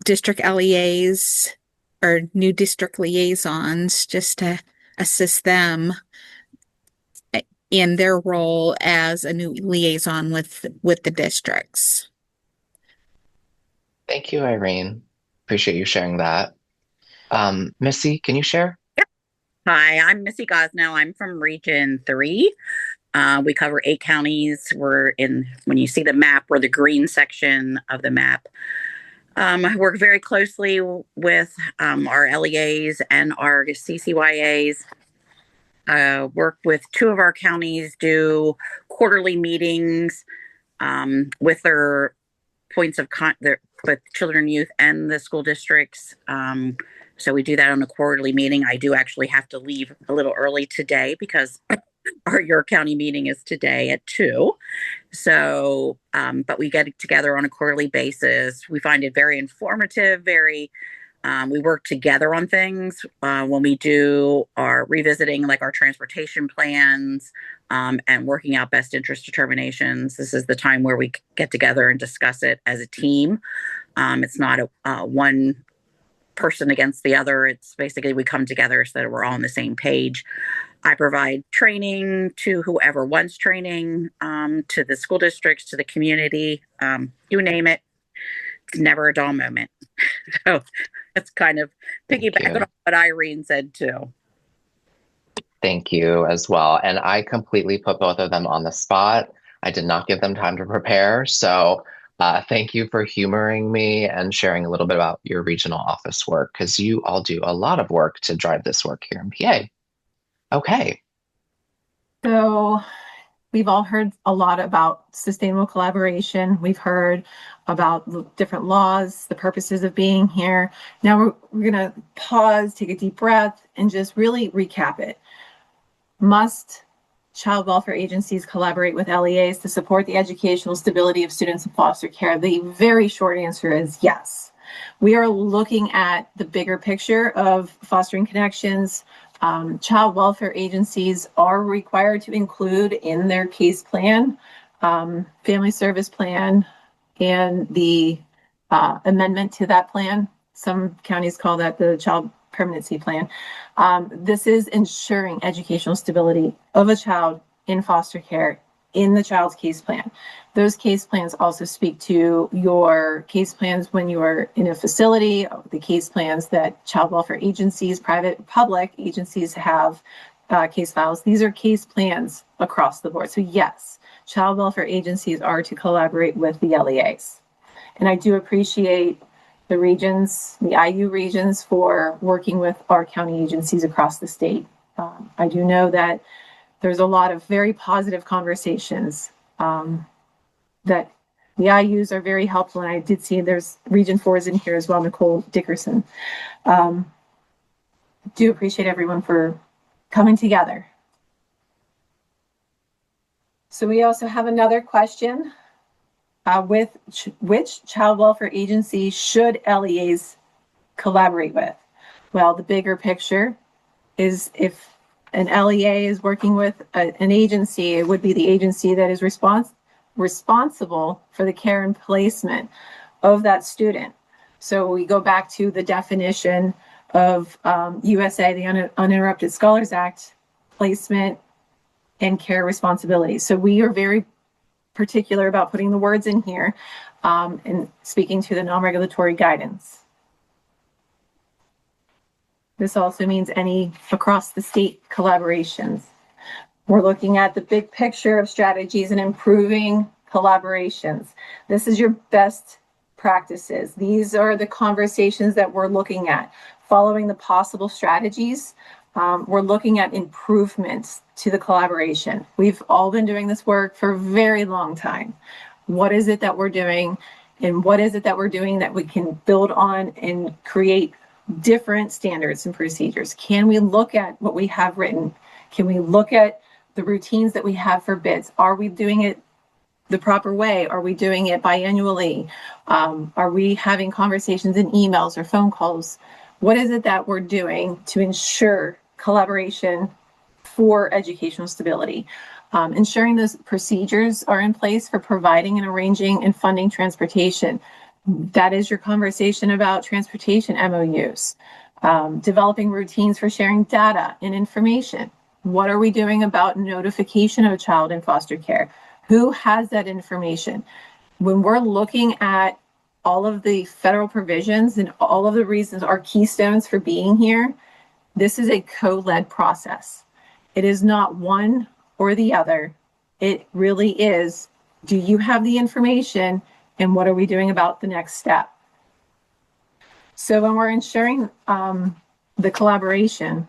district LEAs or new district liaisons just to assist them in their role as a new liaison with the districts. Thank you, Irene. Appreciate you sharing that. Missy, can you share? Hi, I'm Missy Gosnell. I'm from Region 3. We cover 8 counties. We're in, when you see the map, we're the green section of the map. I work very closely with our LEAs and our CCYAs. Work with 2 of our counties, do quarterly meetings with their points of with children and youth and the school districts. So we do that on a quarterly meeting. I do actually have to leave a little early today because our York County meeting is today at 2. So, but we get together on a quarterly basis. We find it very informative, we work together on things when we do our revisiting, like our transportation plans and working out best interest determinations. This is the time where we get together and discuss it as a team. It's not a one person against the other. It's basically we come together so that we're all on the same page. I provide training to whoever wants training, to the school districts, to the community, you name it. It's never a dull moment. So that's kind of piggyback on what Irene said too. Thank you as well. And I completely put both of them on the spot. I did not give them time to prepare. So thank you for humoring me and sharing a little bit about your regional office work, because you all do a lot of work to drive this work here in PA. Okay. So we've all heard a lot about sustainable collaboration. We've heard about different laws, the purposes of being here. Now we're going to pause, take a deep breath, and just really recap it. Must child welfare agencies collaborate with LEAs to support the educational stability of students in foster care? The very short answer is yes. We are looking at the bigger picture of fostering connections. Child welfare agencies are required to include in their case plan, family service plan, and the amendment to that plan. Some counties call that the child permanency plan. This is ensuring educational stability of a child in foster care in the child's case plan. Those case plans also speak to your case plans when you are in a facility, the case plans that child welfare agencies, private, public agencies have case files. These are case plans across the board. So yes, child welfare agencies are to collaborate with the LEAs. And I do appreciate the regions, the IU regions, for working with our county agencies across the state. I do know that there's a lot of very positive conversations that the IUs are very helpful. And I did see there's Region 4 is in here as well, Nicole Dickerson. Do appreciate everyone for coming together. So we also have another question. With which child welfare agency should LEAs collaborate with? Well, the bigger picture is if an LEA is working with an agency, it would be the agency that is responsible for the care and placement of that student. So we go back to the definition of USA, the Uninterrupted Scholars Act, placement and care responsibilities. So we are very particular about putting the words in here and speaking to the non-regulatory guidance. This also means any across the state collaborations. We're looking at the big picture of strategies and improving collaborations. This is your best practices. These are the conversations that we're looking at. Following the possible strategies, we're looking at improvements to the collaboration. We've all been doing this work for a very long time. What is it that we're doing, and what is it that we're doing that we can build on and create different standards and procedures? Can we look at what we have written? Can we look at the routines that we have for bids? Are we doing it the proper way? Are we doing it biannually? Are we having conversations in emails or phone calls? What is it that we're doing to ensure collaboration for educational stability? Ensuring those procedures are in place for providing and arranging and funding transportation. That is your conversation about transportation MOUs. Developing routines for sharing data and information. What are we doing about notification of a child in foster care? Who has that information? When we're looking at all of the federal provisions and all of the reasons are keystones for being here, this is a co-led process. It is not one or the other. It really is, do you have the information, and what are we doing about the next step? So when we're ensuring the collaboration,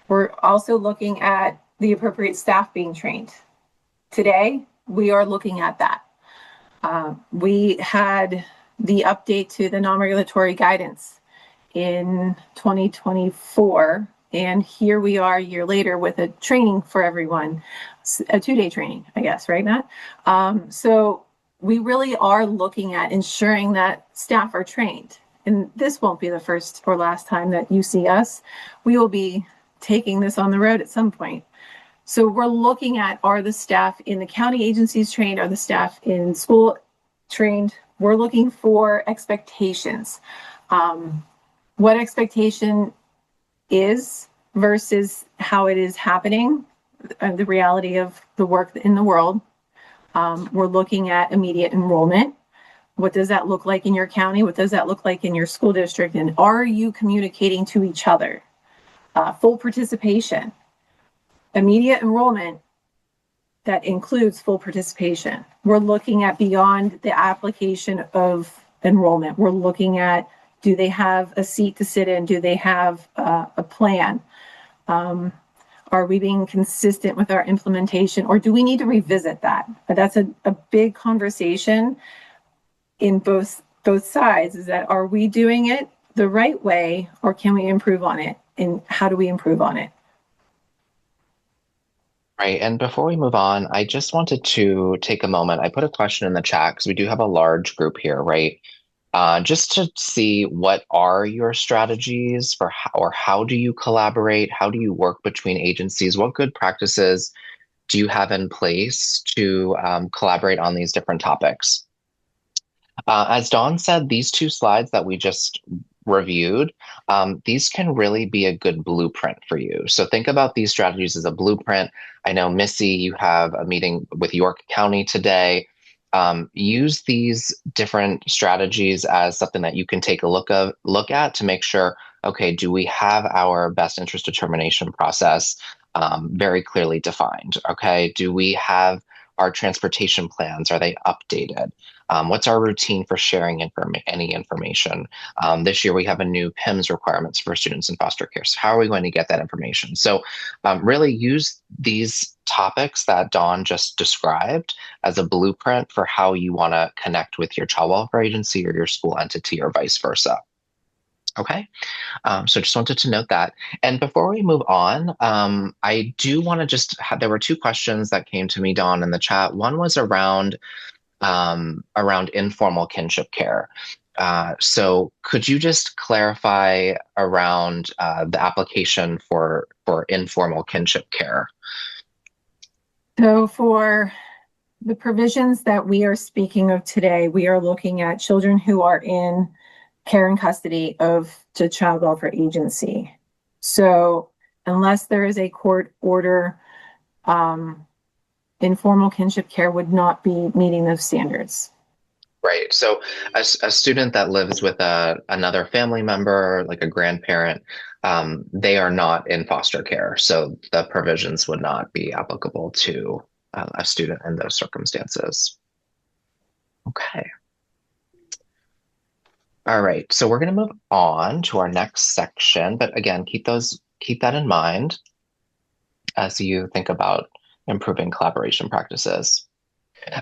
we're also looking at the appropriate staff being trained. Today, we are looking at that. We had the update to the non-regulatory guidance in 2024, and here we are a year later with a training for everyone, a 2-day training, I guess, right, Matt? So we really are looking at ensuring that staff are trained. And this won't be the first or last time that you see us. We will be taking this on the road at some point. So we're looking at, are the staff in the county agencies trained? Are the staff in school trained? We're looking for expectations. What expectation is versus how it is happening, the reality of the work in the world. We're looking at immediate enrollment. What does that look like in your county? What does that look like in your school district? And are you communicating to each other? Full participation. Immediate enrollment, that includes full participation. We're looking at beyond the application of enrollment. We're looking at, do they have a seat to sit in? Do they have a plan? Are we being consistent with our implementation, or do we need to revisit that? That's a big conversation in both sides, is that, are we doing it the right way, or can we improve on it? And how do we improve on it? Right. And before we move on, I just wanted to take a moment. I put a question in the chat because we do have a large group here, right? Just to see, what are your strategies for how do you collaborate? How do you work between agencies? What good practices do you have in place to collaborate on these different topics? As Dawn said, these 2 slides that we just reviewed, these can really be a good blueprint for you. So think about these strategies as a blueprint. I know, Missy, you have a meeting with York County today. Use these different strategies as something that you can take a look at to make sure, okay, do we have our best interest determination process very clearly defined? Okay, do we have our transportation plans? Are they updated? What's our routine for sharing any information? This year we have a new PIMS requirements for students in foster care. So how are we going to get that information? So really use these topics that Dawn just described as a blueprint for how you want to connect with your child welfare agency or your school entity, or vice versa. Okay, so just wanted to note that. And before we move on, I do want to just there were 2 questions that came to me, Dawn, in the chat. One was around informal kinship care. So could you just clarify around the application for informal kinship care? So for the provisions that we are speaking of today, we are looking at children who are in care and custody of the child welfare agency. So unless there is a court order, informal kinship care would not be meeting those standards. Right. So a student that lives with another family member, like a grandparent, they are not in foster care. So the provisions would not be applicable to a student in those circumstances. Okay. All right. So we're going to move on to our next section. But again, keep that in mind as you think about improving collaboration practices.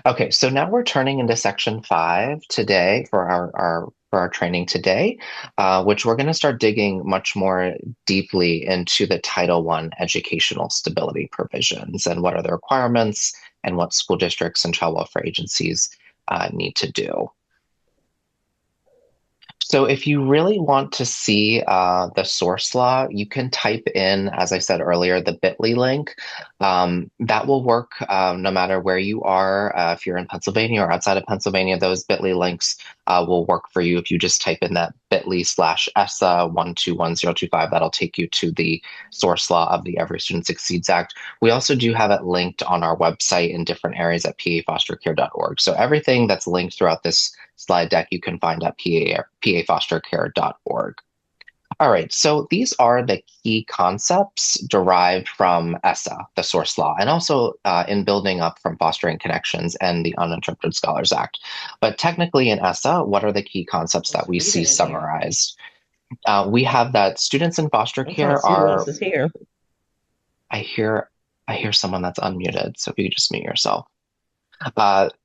Okay, so now we're turning into section 5 today for our training today, which we're going to start digging much more deeply into the Title I educational stability provisions and what are the requirements and what school districts and child welfare agencies need to do. So if you really want to see the source law, you can type in, as I said earlier, the bit.ly link. That will work no matter where you are. If you're in Pennsylvania or outside of Pennsylvania, those bit.ly links will work for you. If you just type in that bit.ly/ESSA 121025, that'll take you to the source law of the Every Student Succeeds Act. We also do have it linked on our website in different areas at pafostercare.org. So everything that's linked throughout this slide deck you can find at pafostercare.org. All right, so these are the key concepts derived from ESSA, the source law, and also in building up from Fostering Connections and the Uninterrupted Scholars Act. But technically in ESSA, what are the key concepts that we see summarized? We have that students in foster care are... I hear someone that's unmuted, so if you could just mute yourself.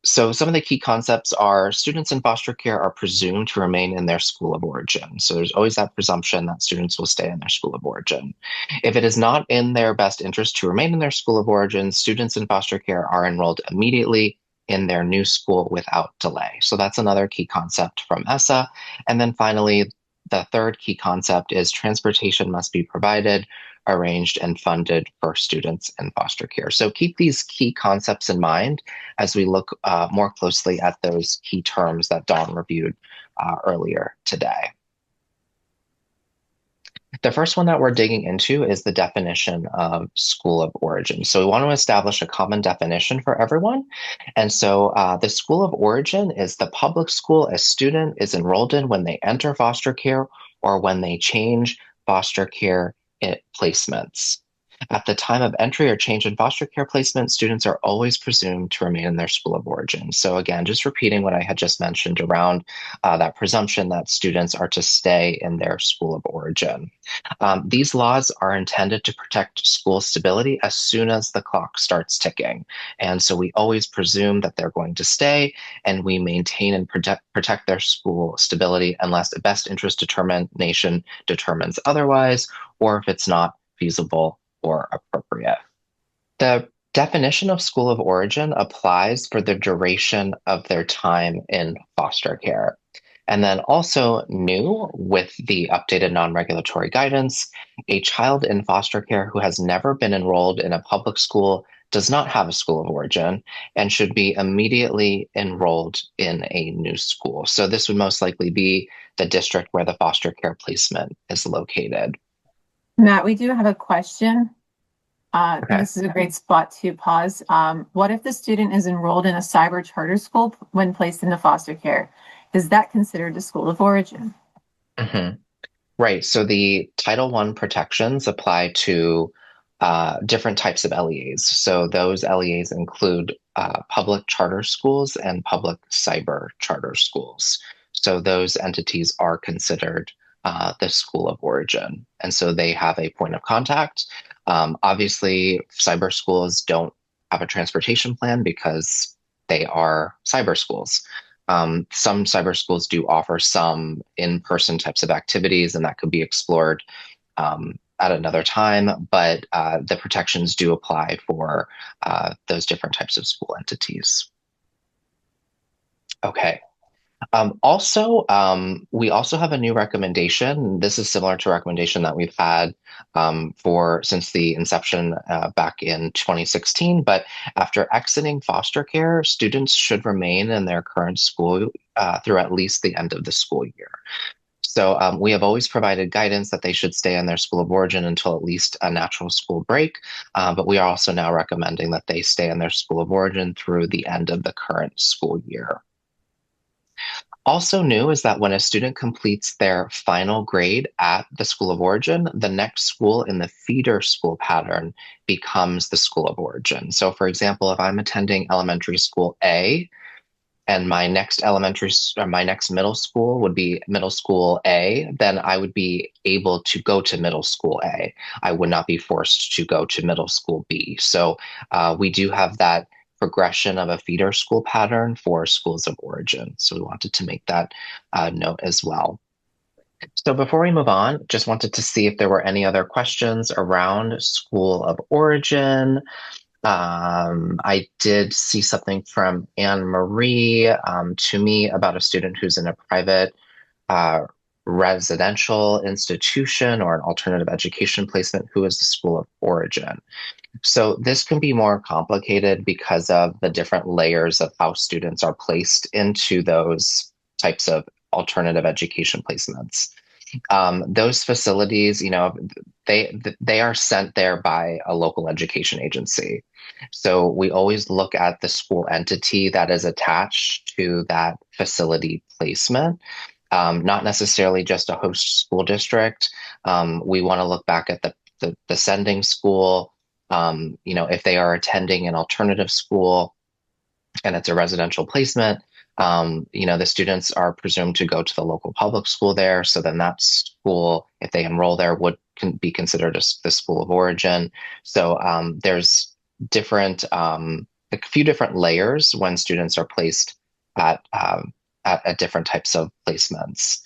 So some of the key concepts are students in foster care are presumed to remain in their school of origin. So there's always that presumption that students will stay in their school of origin. If it is not in their best interest to remain in their school of origin, students in foster care are enrolled immediately in their new school without delay. So that's another key concept from ESSA. And then finally, the third key concept is transportation must be provided, arranged, and funded for students in foster care. So keep these key concepts in mind as we look more closely at those key terms that Dawn reviewed earlier today. The first one that we're digging into is the definition of school of origin. So we want to establish a common definition for everyone. And so the school of origin is the public school a student is enrolled in when they enter foster care or when they change foster care placements. At the time of entry or change in foster care placement, students are always presumed to remain in their school of origin. So again, just repeating what I had just mentioned around that presumption that students are to stay in their school of origin. These laws are intended to protect school stability as soon as the clock starts ticking. And so we always presume that they're going to stay, and we maintain and protect their school stability unless a best interest determination determines otherwise, or if it's not feasible or appropriate. The definition of school of origin applies for the duration of their time in foster care. And then also new with the updated non-regulatory guidance, a child in foster care who has never been enrolled in a public school does not have a school of origin and should be immediately enrolled in a new school. So this would most likely be the district where the foster care placement is located. Matt, we do have a question. Okay. This is a great spot to pause. What if the student is enrolled in a cyber charter school when placed into foster care? Is that considered a school of origin? Mm-hmm. Right. So the Title I protections apply to different types of LEAs. So those LEAs include public charter schools and public cyber charter schools. So those entities are considered the school of origin. And so they have a point of contact. Obviously, cyber schools don't have a transportation plan because they are cyber schools. Some cyber schools do offer some in-person types of activities, and that could be explored at another time, but the protections do apply for those different types of school entities. Okay, We also have a new recommendation. This is similar to a recommendation that we've had for since the inception back in 2016. But after exiting foster care, students should remain in their current school through at least the end of the school year. So we have always provided guidance that they should stay in their school of origin until at least a natural school break. But we are also now recommending that they stay in their school of origin through the end of the current school year. Also new is that when a student completes their final grade at the school of origin, the next school in the feeder school pattern becomes the school of origin. So for example, if I'm attending elementary school A and my next middle school would be middle school A, then I would be able to go to middle school A. I would not be forced to go to middle school B. So we do have that progression of a feeder school pattern for schools of origin. So we wanted to make that note as well. So before we move on, just wanted to see if there were any other questions around school of origin. I did see something from Anne Marie to me about a student who's in a private residential institution or an alternative education placement who is the school of origin. So this can be more complicated because of the different layers of how students are placed into those types of alternative education placements. Those facilities, they are sent there by a local education agency. So we always look at the school entity that is attached to that facility placement, not necessarily just a host school district. We want to look back at the sending school. If they are attending an alternative school and it's a residential placement, the students are presumed to go to the local public school there. So then that school, if they enroll there, can be considered the school of origin. So there's a few different layers when students are placed at different types of placements,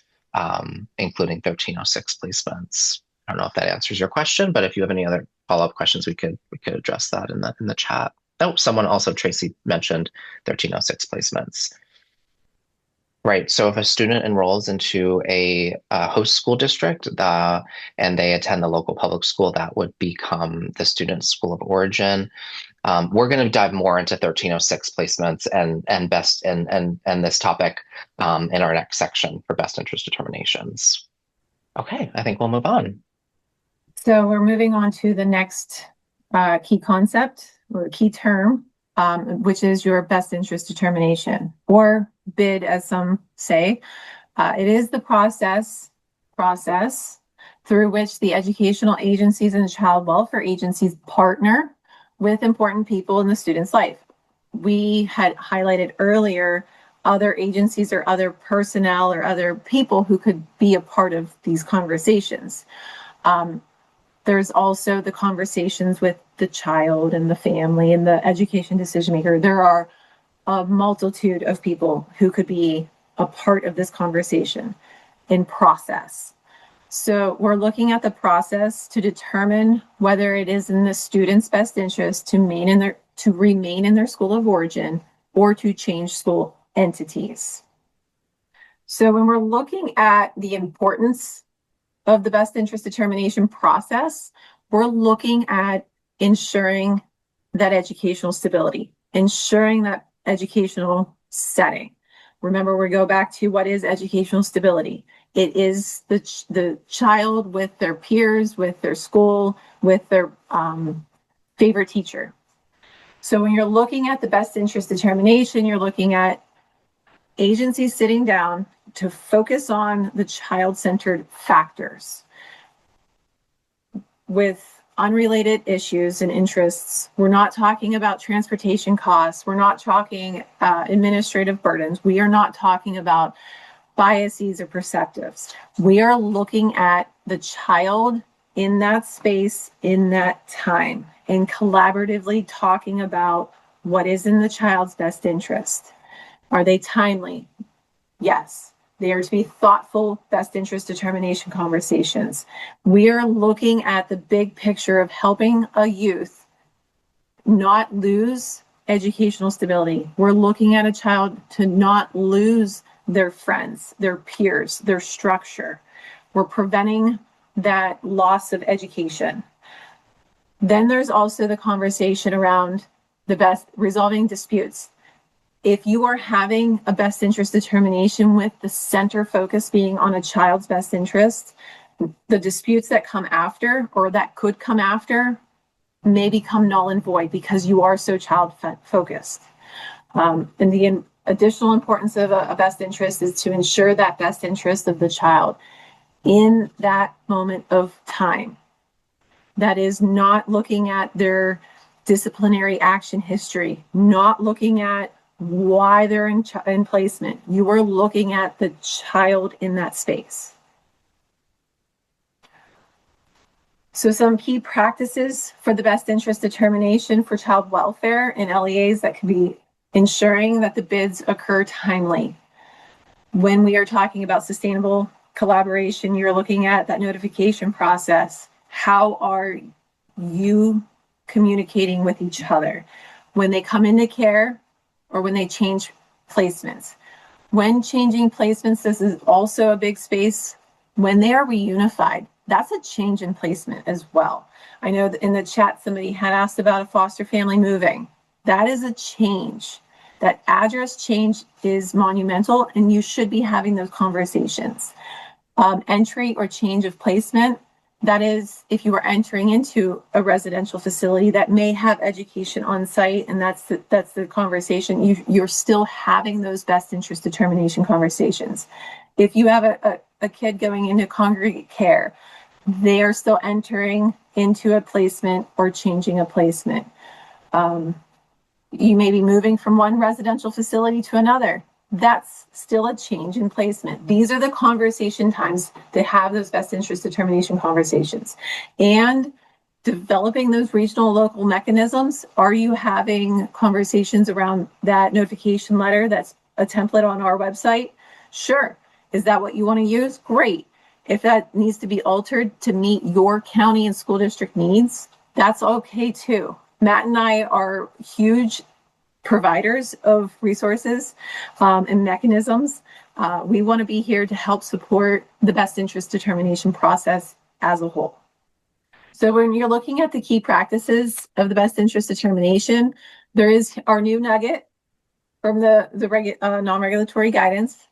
including 1306 placements. I don't know if that answers your question, but if you have any other follow-up questions, we could address that in the chat. Oh, someone also, Tracy, mentioned 1306 placements. Right. So if a student enrolls into a host school district and they attend the local public school, that would become the student's school of origin. We're going to dive more into 1306 placements and this topic in our next section for best interest determinations. Okay, I think we'll move on. So we're moving on to the next key concept or key term, which is your best interest determination, or BID, as some say. It is the process through which the educational agencies and child welfare agencies partner with important people in the student's life. We had highlighted earlier other agencies or other personnel or other people who could be a part of these conversations. There's also the conversations with the child and the family and the education decision maker. There are a multitude of people who could be a part of this conversation in process. So we're looking at the process to determine whether it is in the student's best interest to remain in their school of origin or to change school entities. So when we're looking at the importance of the best interest determination process, we're looking at ensuring that educational stability, ensuring that educational setting. Remember, we go back to what is educational stability. It is the child with their peers, with their school, with their favorite teacher. So when you're looking at the best interest determination, you're looking at agencies sitting down to focus on the child-centered factors. With unrelated issues and interests, we're not talking about transportation costs. We're not talking administrative burdens. We are not talking about biases or perceptives. We are looking at the child in that space, in that time, and collaboratively talking about what is in the child's best interest. Are they timely? Yes. They are to be thoughtful, best interest determination conversations. We are looking at the big picture of helping a youth not lose educational stability. We're looking at a child to not lose their friends, their peers, their structure. We're preventing that loss of education. Then there's also the conversation around resolving disputes. If you are having a best interest determination with the center focus being on a child's best interest, the disputes that come after or that could come after may become null and void because you are so child focused. And the additional importance of a best interest is to ensure that best interest of the child in that moment of time. That is not looking at their disciplinary action history, not looking at why they're in placement. You are looking at the child in that space. So some key practices for the best interest determination for child welfare in LEAs that could be ensuring that the bids occur timely. When we are talking about sustainable collaboration, you're looking at that notification process. How are you communicating with each other when they come into care or when they change placements? When changing placements, this is also a big space. When they are reunified, that's a change in placement as well. I know that in the chat, somebody had asked about a foster family moving. That is a change. That address change is monumental, and you should be having those conversations. Entry or change of placement, that is if you are entering into a residential facility that may have education on site, and that's the conversation. You're still having those best interest determination conversations. If you have a kid going into congregate care, they are still entering into a placement or changing a placement. You may be moving from one residential facility to another. That's still a change in placement. These are the conversation times to have those best interest determination conversations. And developing those regional local mechanisms. Are you having conversations around that notification letter that's a template on our website? Sure. Is that what you want to use? Great. If that needs to be altered to meet your county and school district needs, that's okay too. Matt and I are huge providers of resources and mechanisms. We want to be here to help support the best interest determination process as a whole. So when you're looking at the key practices of the best interest determination, there is our new nugget from the non-regulatory guidance.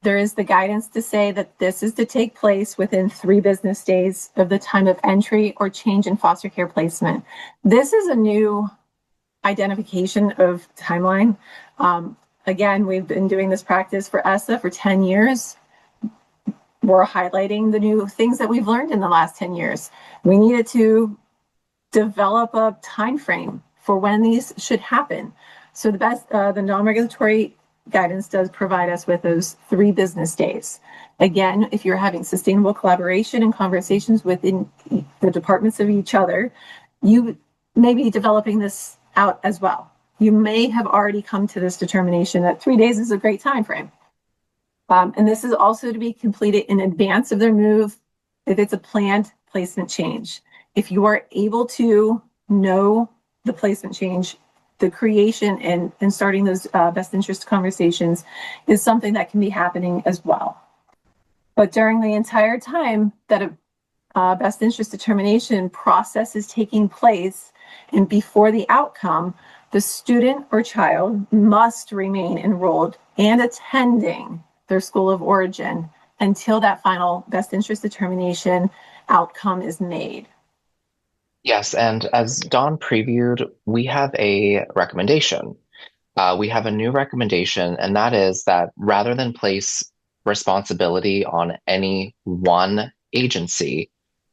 There is the guidance to say that this is to take place within 3 business days of the time of entry or change in foster care placement. This is a new identification of timeline. Again, we've been doing this practice for ESSA for 10 years. We're highlighting the new things that we've learned in the last 10 years. We needed to develop a time frame for when these should happen. So the non-regulatory guidance does provide us with those 3 business days. Again, if you're having sustainable collaboration and conversations within the departments of each other, you may be developing this out as well. You may have already come to this determination that 3 days is a great time frame. And this is also to be completed in advance of their move if it's a planned placement change. If you are able to know the placement change, the creation and starting those best interest conversations is something that can be happening as well. But during the entire time that a best interest determination process is taking place and before the outcome, the student or child must remain enrolled and attending their school of origin until that final best interest determination outcome is made. Yes, and as Dawn previewed, we have a recommendation. We have a new recommendation, and that is that rather than place responsibility on any one agency,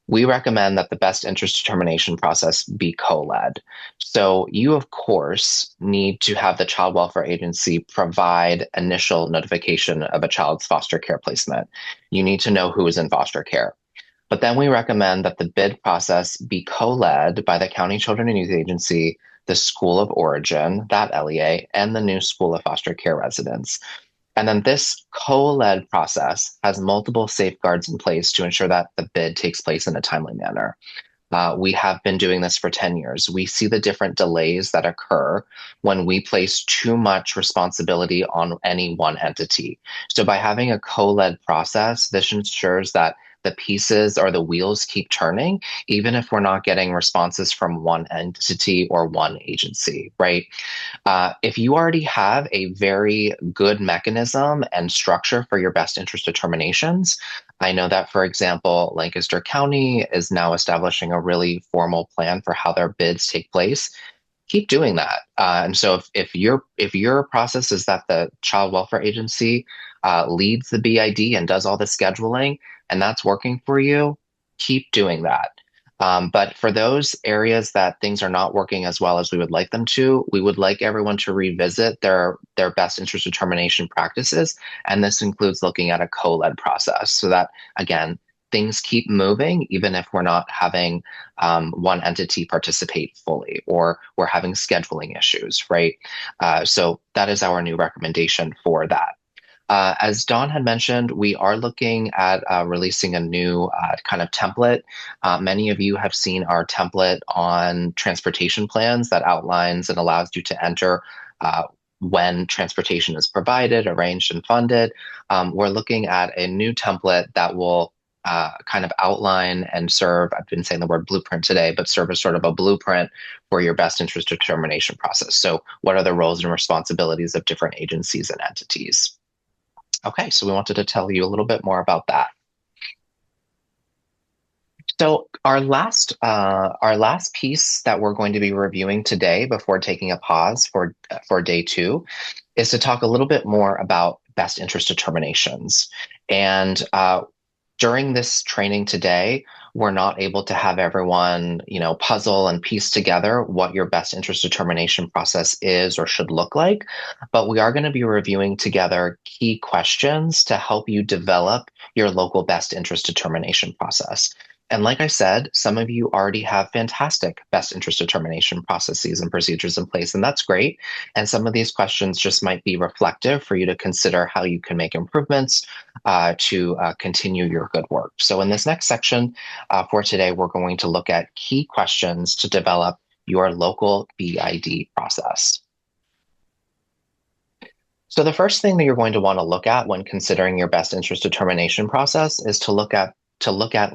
we recommend that the best interest determination process be co-led. So you, of course, need to have the child welfare agency provide initial notification of a child's foster care placement. You need to know who is in foster care. But then we recommend that the bid process be co-led by the County Children and Youth Agency, the School of Origin, that LEA, and the new School of Foster Care Residents. And then this co-led process has multiple safeguards in place to ensure that the bid takes place in a timely manner. We have been doing this for 10 years. We see the different delays that occur when we place too much responsibility on any one entity. So by having a co-led process, this ensures that the pieces or the wheels keep turning, even if we're not getting responses from one entity or one agency, right? If you already have a very good mechanism and structure for your best interest determinations, I know that, for example, Lancaster County is now establishing a really formal plan for how their bids take place. Keep doing that. And so if your process is that the child welfare agency leads the BID and does all the scheduling, and that's working for you, keep doing that. But for those areas that things are not working as well as we would like them to, we would like everyone to revisit their best interest determination practices. And this includes looking at a co-led process so that, again, things keep moving, even if we're not having one entity participate fully or we're having scheduling issues, right? So that is our new recommendation for that. As Dawn had mentioned, we are looking at releasing a new kind of template. Many of you have seen our template on transportation plans that outlines and allows you to enter when transportation is provided, arranged, and funded. We're looking at a new template that will kind of outline and serve, I've been saying the word blueprint today, but serve as sort of a blueprint for your best interest determination process. So what are the roles and responsibilities of different agencies and entities? Okay, so we wanted to tell you a little bit more about that. So our last piece that we're going to be reviewing today before taking a pause for day 2 is to talk a little bit more about best interest determinations. And during this training today, we're not able to have everyone, puzzle and piece together what your best interest determination process is or should look like. But we are going to be reviewing together key questions to help you develop your local best interest determination process. And like I said, some of you already have fantastic best interest determination processes and procedures in place, and that's great. And some of these questions just might be reflective for you to consider how you can make improvements to continue your good work. So in this next section for today, we're going to look at key questions to develop your local BID process. So the first thing that you're going to want to look at when considering your best interest determination process is to look at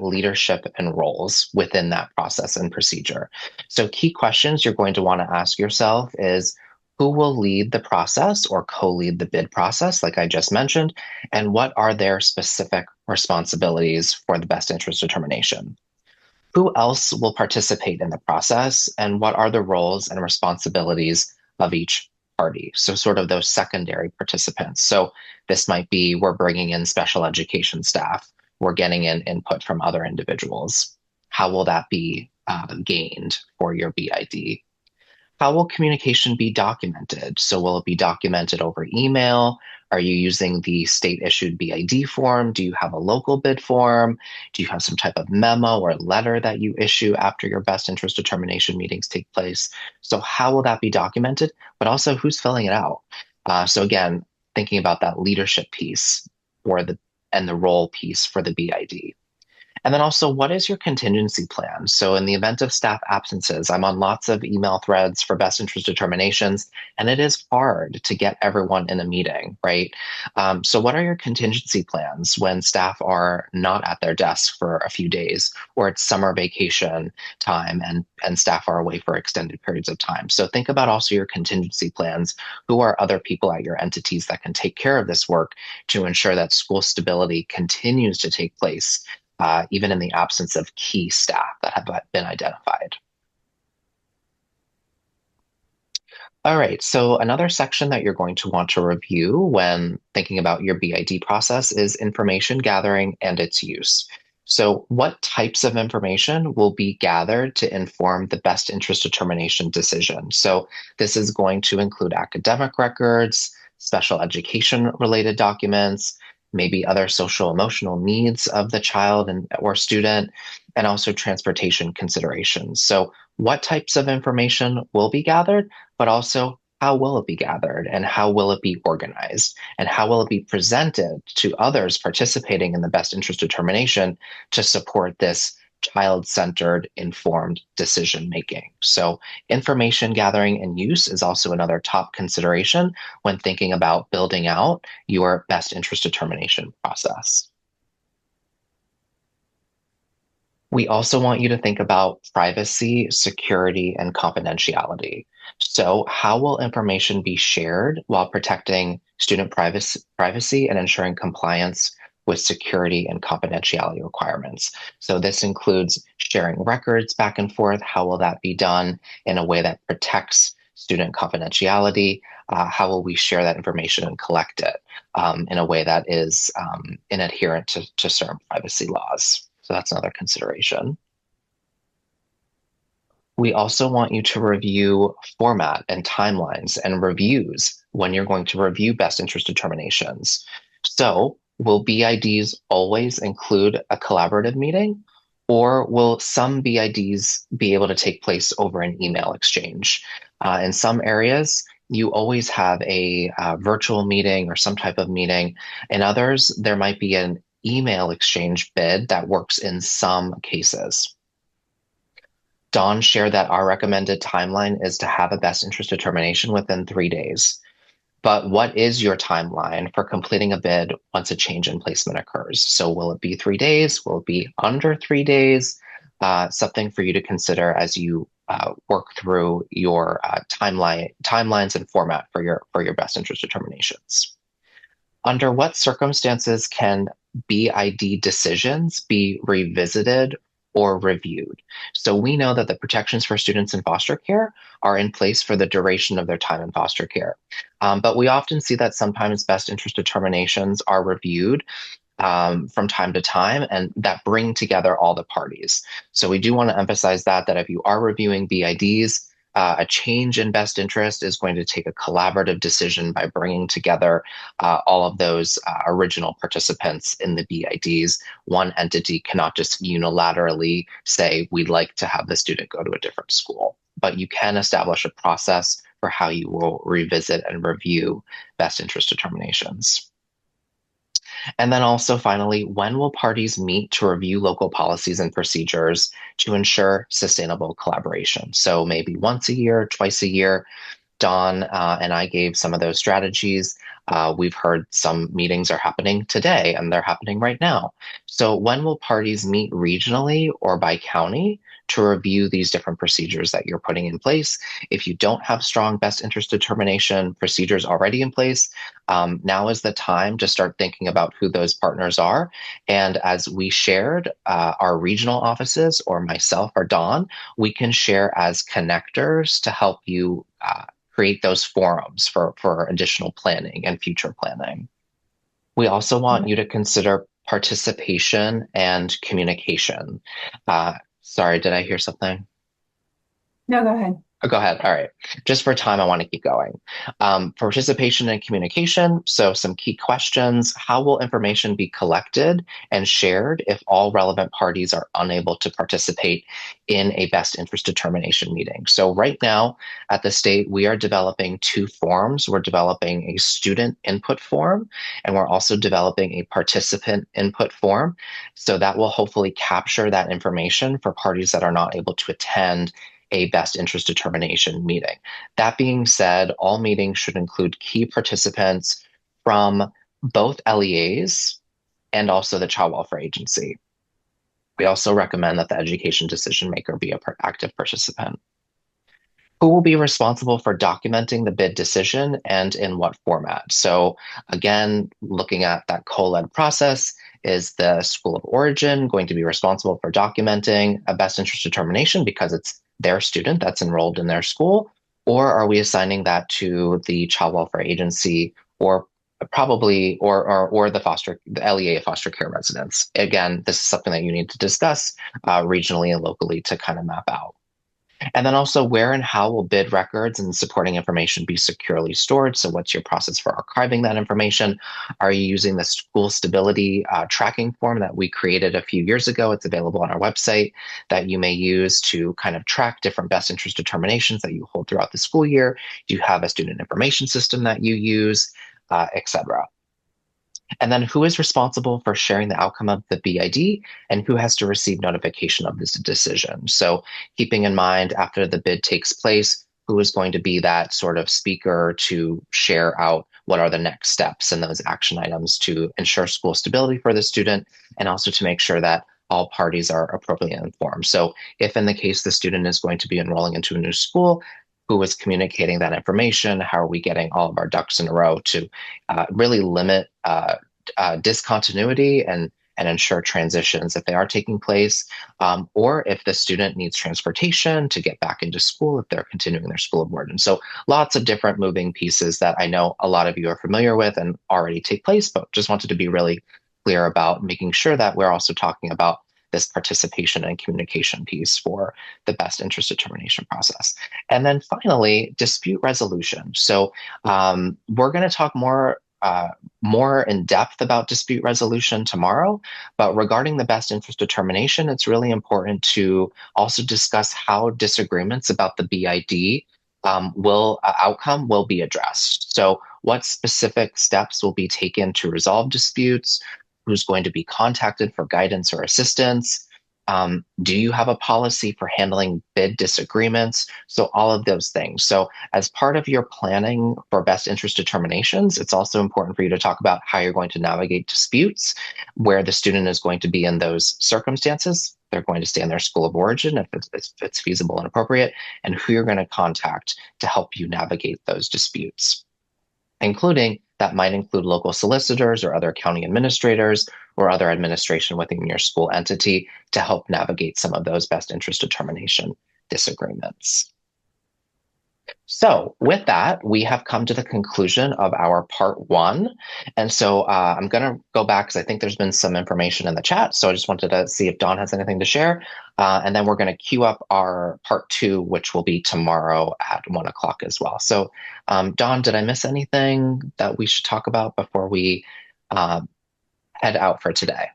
leadership and roles within that process and procedure. So key questions you're going to want to ask yourself is, who will lead the process or co-lead the bid process, like I just mentioned, and what are their specific responsibilities for the best interest determination? Who else will participate in the process, and what are the roles and responsibilities of each party? So sort of those secondary participants. So this might be, we're bringing in special education staff, we're getting in input from other individuals. How will that be gained for your BID? How will communication be documented? So will it be documented over email? Are you using the state-issued BID form? Do you have a local bid form? Do you have some type of memo or letter that you issue after your best interest determination meetings take place? So how will that be documented? But also, who's filling it out? So again, thinking about that leadership piece and the role piece for the BID. And then also, what is your contingency plan? So in the event of staff absences, I'm on lots of email threads for best interest determinations, and it is hard to get everyone in a meeting, right? So what are your contingency plans when staff are not at their desk for a few days, or it's summer vacation time and staff are away for extended periods of time? So think about also your contingency plans. Who are other people at your entities that can take care of this work to ensure that school stability continues to take place, even in the absence of key staff that have been identified? All right, so another section that you're going to want to review when thinking about your BID process is information gathering and its use. So what types of information will be gathered to inform the best interest determination decision? So this is going to include academic records, special education related documents, maybe other social emotional needs of the child or student, and also transportation considerations. So what types of information will be gathered, but also how will it be gathered, and how will it be organized, and how will it be presented to others participating in the best interest determination to support this child-centered, informed decision-making. So information gathering and use is also another top consideration when thinking about building out your best interest determination process. We also want you to think about privacy, security, and confidentiality. So how will information be shared while protecting student privacy and ensuring compliance with security and confidentiality requirements? So this includes sharing records back and forth. How will that be done in a way that protects student confidentiality? How will we share that information and collect it in a way that is inadherent to certain privacy laws? So that's another consideration. We also want you to review format and timelines and reviews when you're going to review best interest determinations. So will BIDs always include a collaborative meeting, or will some BIDs be able to take place over an email exchange? In some areas, you always have a virtual meeting or some type of meeting. In others, there might be an email exchange bid that works in some cases. Dawn shared that our recommended timeline is to have a best interest determination within 3 days. But what is your timeline for completing a bid once a change in placement occurs? So will it be 3 days? Will it be under 3 days? Something for you to consider as you work through your timelines and format for your best interest determinations. Under what circumstances can BID decisions be revisited or reviewed? So we know that the protections for students in foster care are in place for the duration of their time in foster care. But we often see that sometimes best interest determinations are reviewed from time to time, and that bring together all the parties. So we do want to emphasize that if you are reviewing BIDs, a change in best interest is going to take a collaborative decision by bringing together all of those original participants in the BIDs. One entity cannot just unilaterally say, we'd like to have the student go to a different school, but you can establish a process for how you will revisit and review best interest determinations. And then also finally, when will parties meet to review local policies and procedures to ensure sustainable collaboration? So maybe once a year, twice a year. Dawn and I gave some of those strategies. We've heard some meetings are happening today and they're happening right now. So when will parties meet regionally or by county to review these different procedures that you're putting in place? If you don't have strong best interest determination procedures already in place, now is the time to start thinking about who those partners are. And as we shared, our regional offices or myself or Dawn, we can share as connectors to help you create those forums for additional planning and future planning. We also want you to consider participation and communication. Sorry, did I hear something? No, go ahead. Oh, go ahead. All right. Just for time, I want to keep going. Participation and communication. So some key questions. How will information be collected and shared if all relevant parties are unable to participate in a best interest determination meeting? So right now at the state, we are developing 2 forms. We're developing a student input form, and we're also developing a participant input form. So that will hopefully capture that information for parties that are not able to attend a best interest determination meeting. That being said, all meetings should include key participants from both LEAs and also the Child Welfare Agency. We also recommend that the education decision maker be an active participant. Who will be responsible for documenting the bid decision and in what format? So again, looking at that co-led process, is the school of origin going to be responsible for documenting a best interest determination because it's their student that's enrolled in their school? Or are we assigning that to the Child Welfare Agency or probably or the LEA foster care residents? Again, this is something that you need to discuss regionally and locally to kind of map out. And then also, where and how will bid records and supporting information be securely stored? So what's your process for archiving that information? Are you using the school stability tracking form that we created a few years ago? It's available on our website that you may use to kind of track different best interest determinations that you hold throughout the school year. Do you have a student information system that you use, et cetera? And then who is responsible for sharing the outcome of the BID and who has to receive notification of this decision. So keeping in mind after the bid takes place, who is going to be that sort of speaker to share out what are the next steps and those action items to ensure school stability for the student and also to make sure that all parties are appropriately informed. So if in the case the student is going to be enrolling into a new school, who is communicating that information? How are we getting all of our ducks in a row to really limit discontinuity and ensure transitions if they are taking place, or if the student needs transportation to get back into school if they're continuing their school of origin. So lots of different moving pieces that I know a lot of you are familiar with and already take place, but just wanted to be really clear about making sure that we're also talking about this participation and communication piece for the best interest determination process. And then finally, dispute resolution. So we're going to talk more in depth about dispute resolution tomorrow, but regarding the best interest determination, it's really important to also discuss how disagreements about the BID outcome will be addressed. So what specific steps will be taken to resolve disputes? Who's going to be contacted for guidance or assistance? Do you have a policy for handling bid disagreements? So all of those things. So as part of your planning for best interest determinations, it's also important for you to talk about how you're going to navigate disputes, where the student is going to be in those circumstances. They're going to stay in their school of origin if it's feasible and appropriate, and who you're going to contact to help you navigate those disputes, including that might include local solicitors or other county administrators or other administration within your school entity to help navigate some of those best interest determination disagreements. So with that, we have come to the conclusion of our part one. And so I'm going to go back because I think there's been some information in the chat. So I just wanted to see if Dawn has anything to share. And then we're going to queue up our part two, which will be tomorrow at 1 o'clock as well. So Dawn, did I miss anything that we should talk about before we head out for today?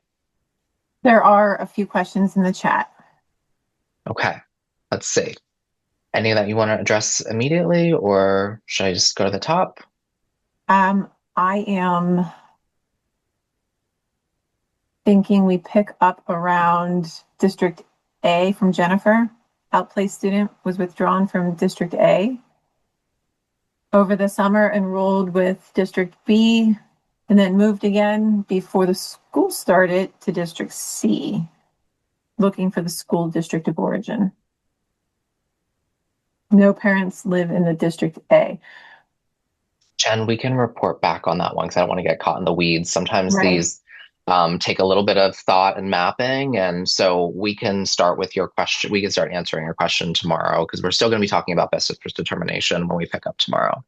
There are a few questions in the chat. Okay, let's see. Any that you want to address immediately, or should I just go to the top? I am thinking we pick up around District A from Jennifer. Outplaced student was withdrawn from District A. Over the summer, enrolled with District B, and then moved again before the school started to District C, looking for the school district of origin. No parents live in the District A. Jen, we can report back on that one because I don't want to get caught in the weeds. Sometimes Right. these take a little bit of thought and mapping. And so we can start with your question. We can start answering your question tomorrow because we're still going to be talking about best interest determination when we pick up tomorrow.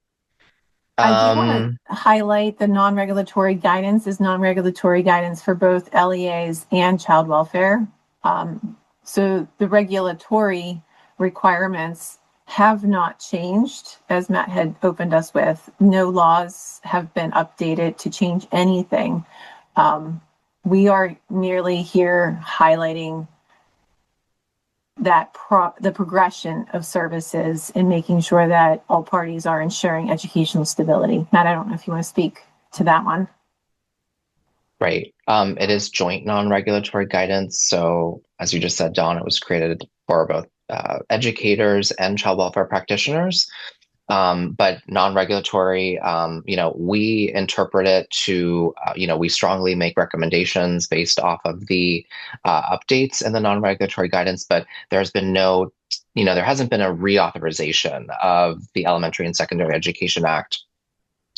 I do want to highlight the non-regulatory guidance is non-regulatory guidance for both LEAs and child welfare. So the regulatory requirements have not changed, as Matt had opened us with. No laws have been updated to change anything. We are merely here highlighting that the progression of services and making sure that all parties are ensuring educational stability. Matt, I don't know if you want to speak to that one. Right. It is joint non-regulatory guidance. So as you just said, Dawn, it was created for both educators and child welfare practitioners. But non-regulatory, we interpret it to, we strongly make recommendations based off of the updates in the non-regulatory guidance, but there's been there hasn't been a reauthorization of the Elementary and Secondary Education Act.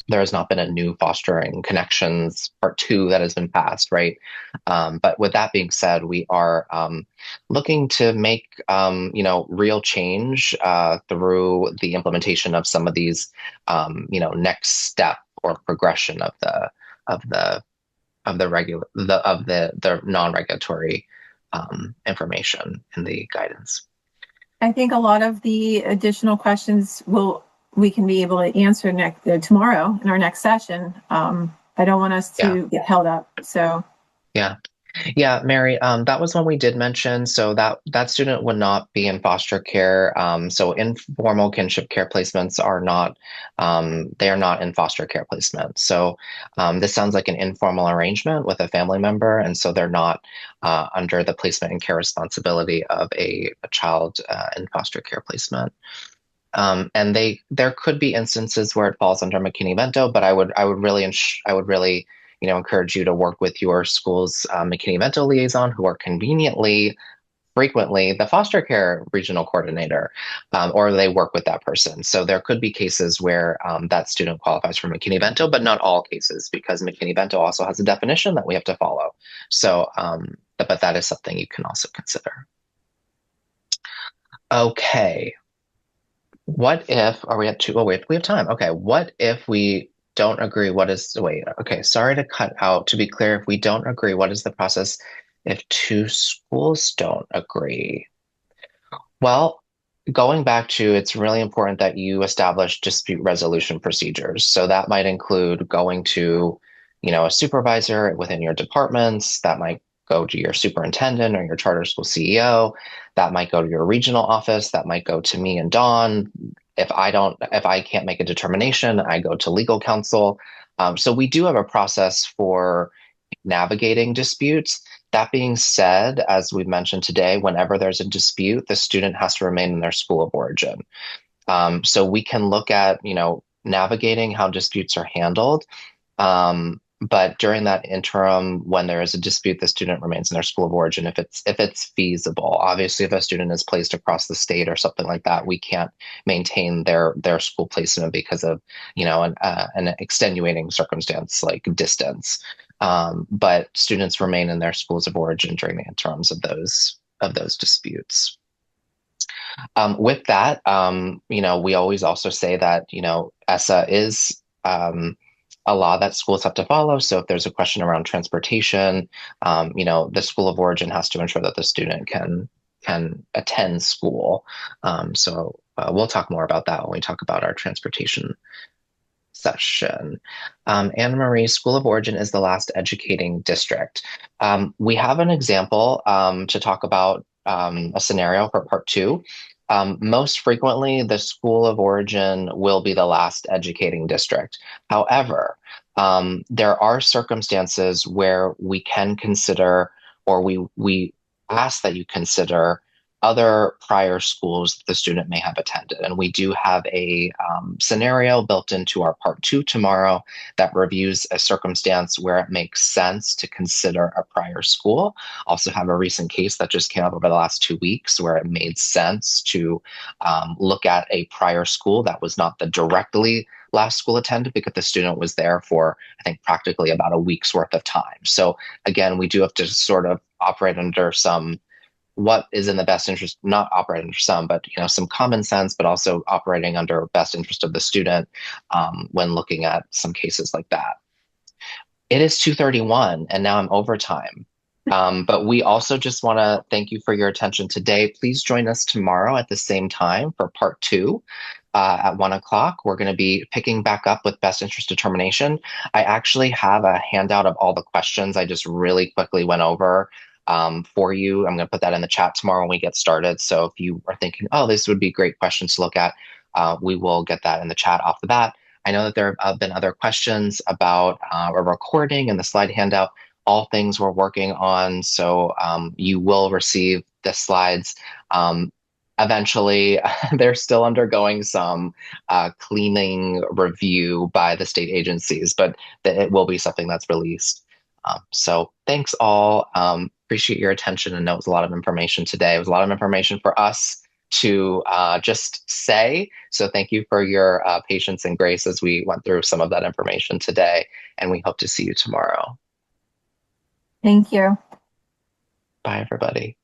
There has not been a new Fostering Connections Part 2 that has been passed, right? But with that being said, we are looking to make real change through the implementation of some of these next step or progression of the non-regulatory information in the guidance. I think a lot of the additional questions we can be able to answer tomorrow in our next session. I don't want us to get held up. So yeah. Yeah, Mary, that was one we did mention. So that student would not be in foster care. So informal kinship care placements are not, they are not in foster care placement. So this sounds like an informal arrangement with a family member, and so they're not under the placement and care responsibility of a child in foster care placement. And there could be instances where it falls under McKinney-Vento, but I would really, encourage you to work with your school's McKinney-Vento liaison, who are conveniently, frequently the foster care regional coordinator, or they work with that person. So there could be cases where that student qualifies for McKinney-Vento, but not all cases, because McKinney-Vento also has a definition that we have to follow. So, but that is something you can also consider. Okay. What if, are we at two? Oh, wait, we have time. Okay. What if we don't agree? Wait, okay. Sorry to cut out. To be clear, if we don't agree, what is the process if two schools don't agree? Well, going back to, it's really important that you establish dispute resolution procedures. So that might include going to, a supervisor within your departments. That might go to your superintendent or your charter school CEO. That might go to your regional office. That might go to me and Dawn. If I can't make a determination, I go to legal counsel. So we do have a process for navigating disputes. That being said, as we've mentioned today, whenever there's a dispute, the student has to remain in their school of origin. So we can look at, navigating how disputes are handled. But during that interim, when there is a dispute, the student remains in their school of origin if it's feasible. Obviously, if a student is placed across the state or something like that, we can't maintain their school placement because of an extenuating circumstance like distance. But students remain in their schools of origin during the interims of those disputes. With that, we always also say that ESSA is a law that schools have to follow. So if there's a question around transportation, the school of origin has to ensure that the student can attend school. So we'll talk more about that when we talk about our transportation session. Anne Marie, School of Origin is the last educating district. We have an example to talk about a scenario for part two. Most frequently, the School of Origin will be the last educating district. However, there are circumstances where we can consider, or we ask that you consider other prior schools the student may have attended. And we do have a scenario built into our part two tomorrow that reviews a circumstance where it makes sense to consider a prior school. Also have a recent case that just came up over the last 2 weeks where it made sense to look at a prior school that was not the directly last school attended because the student was there for, I think, practically about a week's worth of time. So again, we do have to sort of operate under what is in the best interest, not operate under some, but some common sense, but also operating under best interest of the student when looking at some cases like that. It is 2:31 and now I'm overtime. But we also just want to thank you for your attention today. Please join us tomorrow at the same time for part two. At 1:00, we're going to be picking back up with best interest determination. I actually have a handout of all the questions I just really quickly went over for you. I'm going to put that in the chat tomorrow when we get started. So if you are thinking, oh, this would be great questions to look at, we will get that in the chat off the bat. I know that there have been other questions about a recording and the slide handout, all things we're working on. So you will receive the slides. Eventually, they're still undergoing some cleaning review by the state agencies, but it will be something that's released. So thanks all. Appreciate your attention and know it was a lot of information today. It was a lot of information for us to just say. So thank you for your patience and grace as we went through some of that information today, and we hope to see you tomorrow. Thank you. Bye, everybody.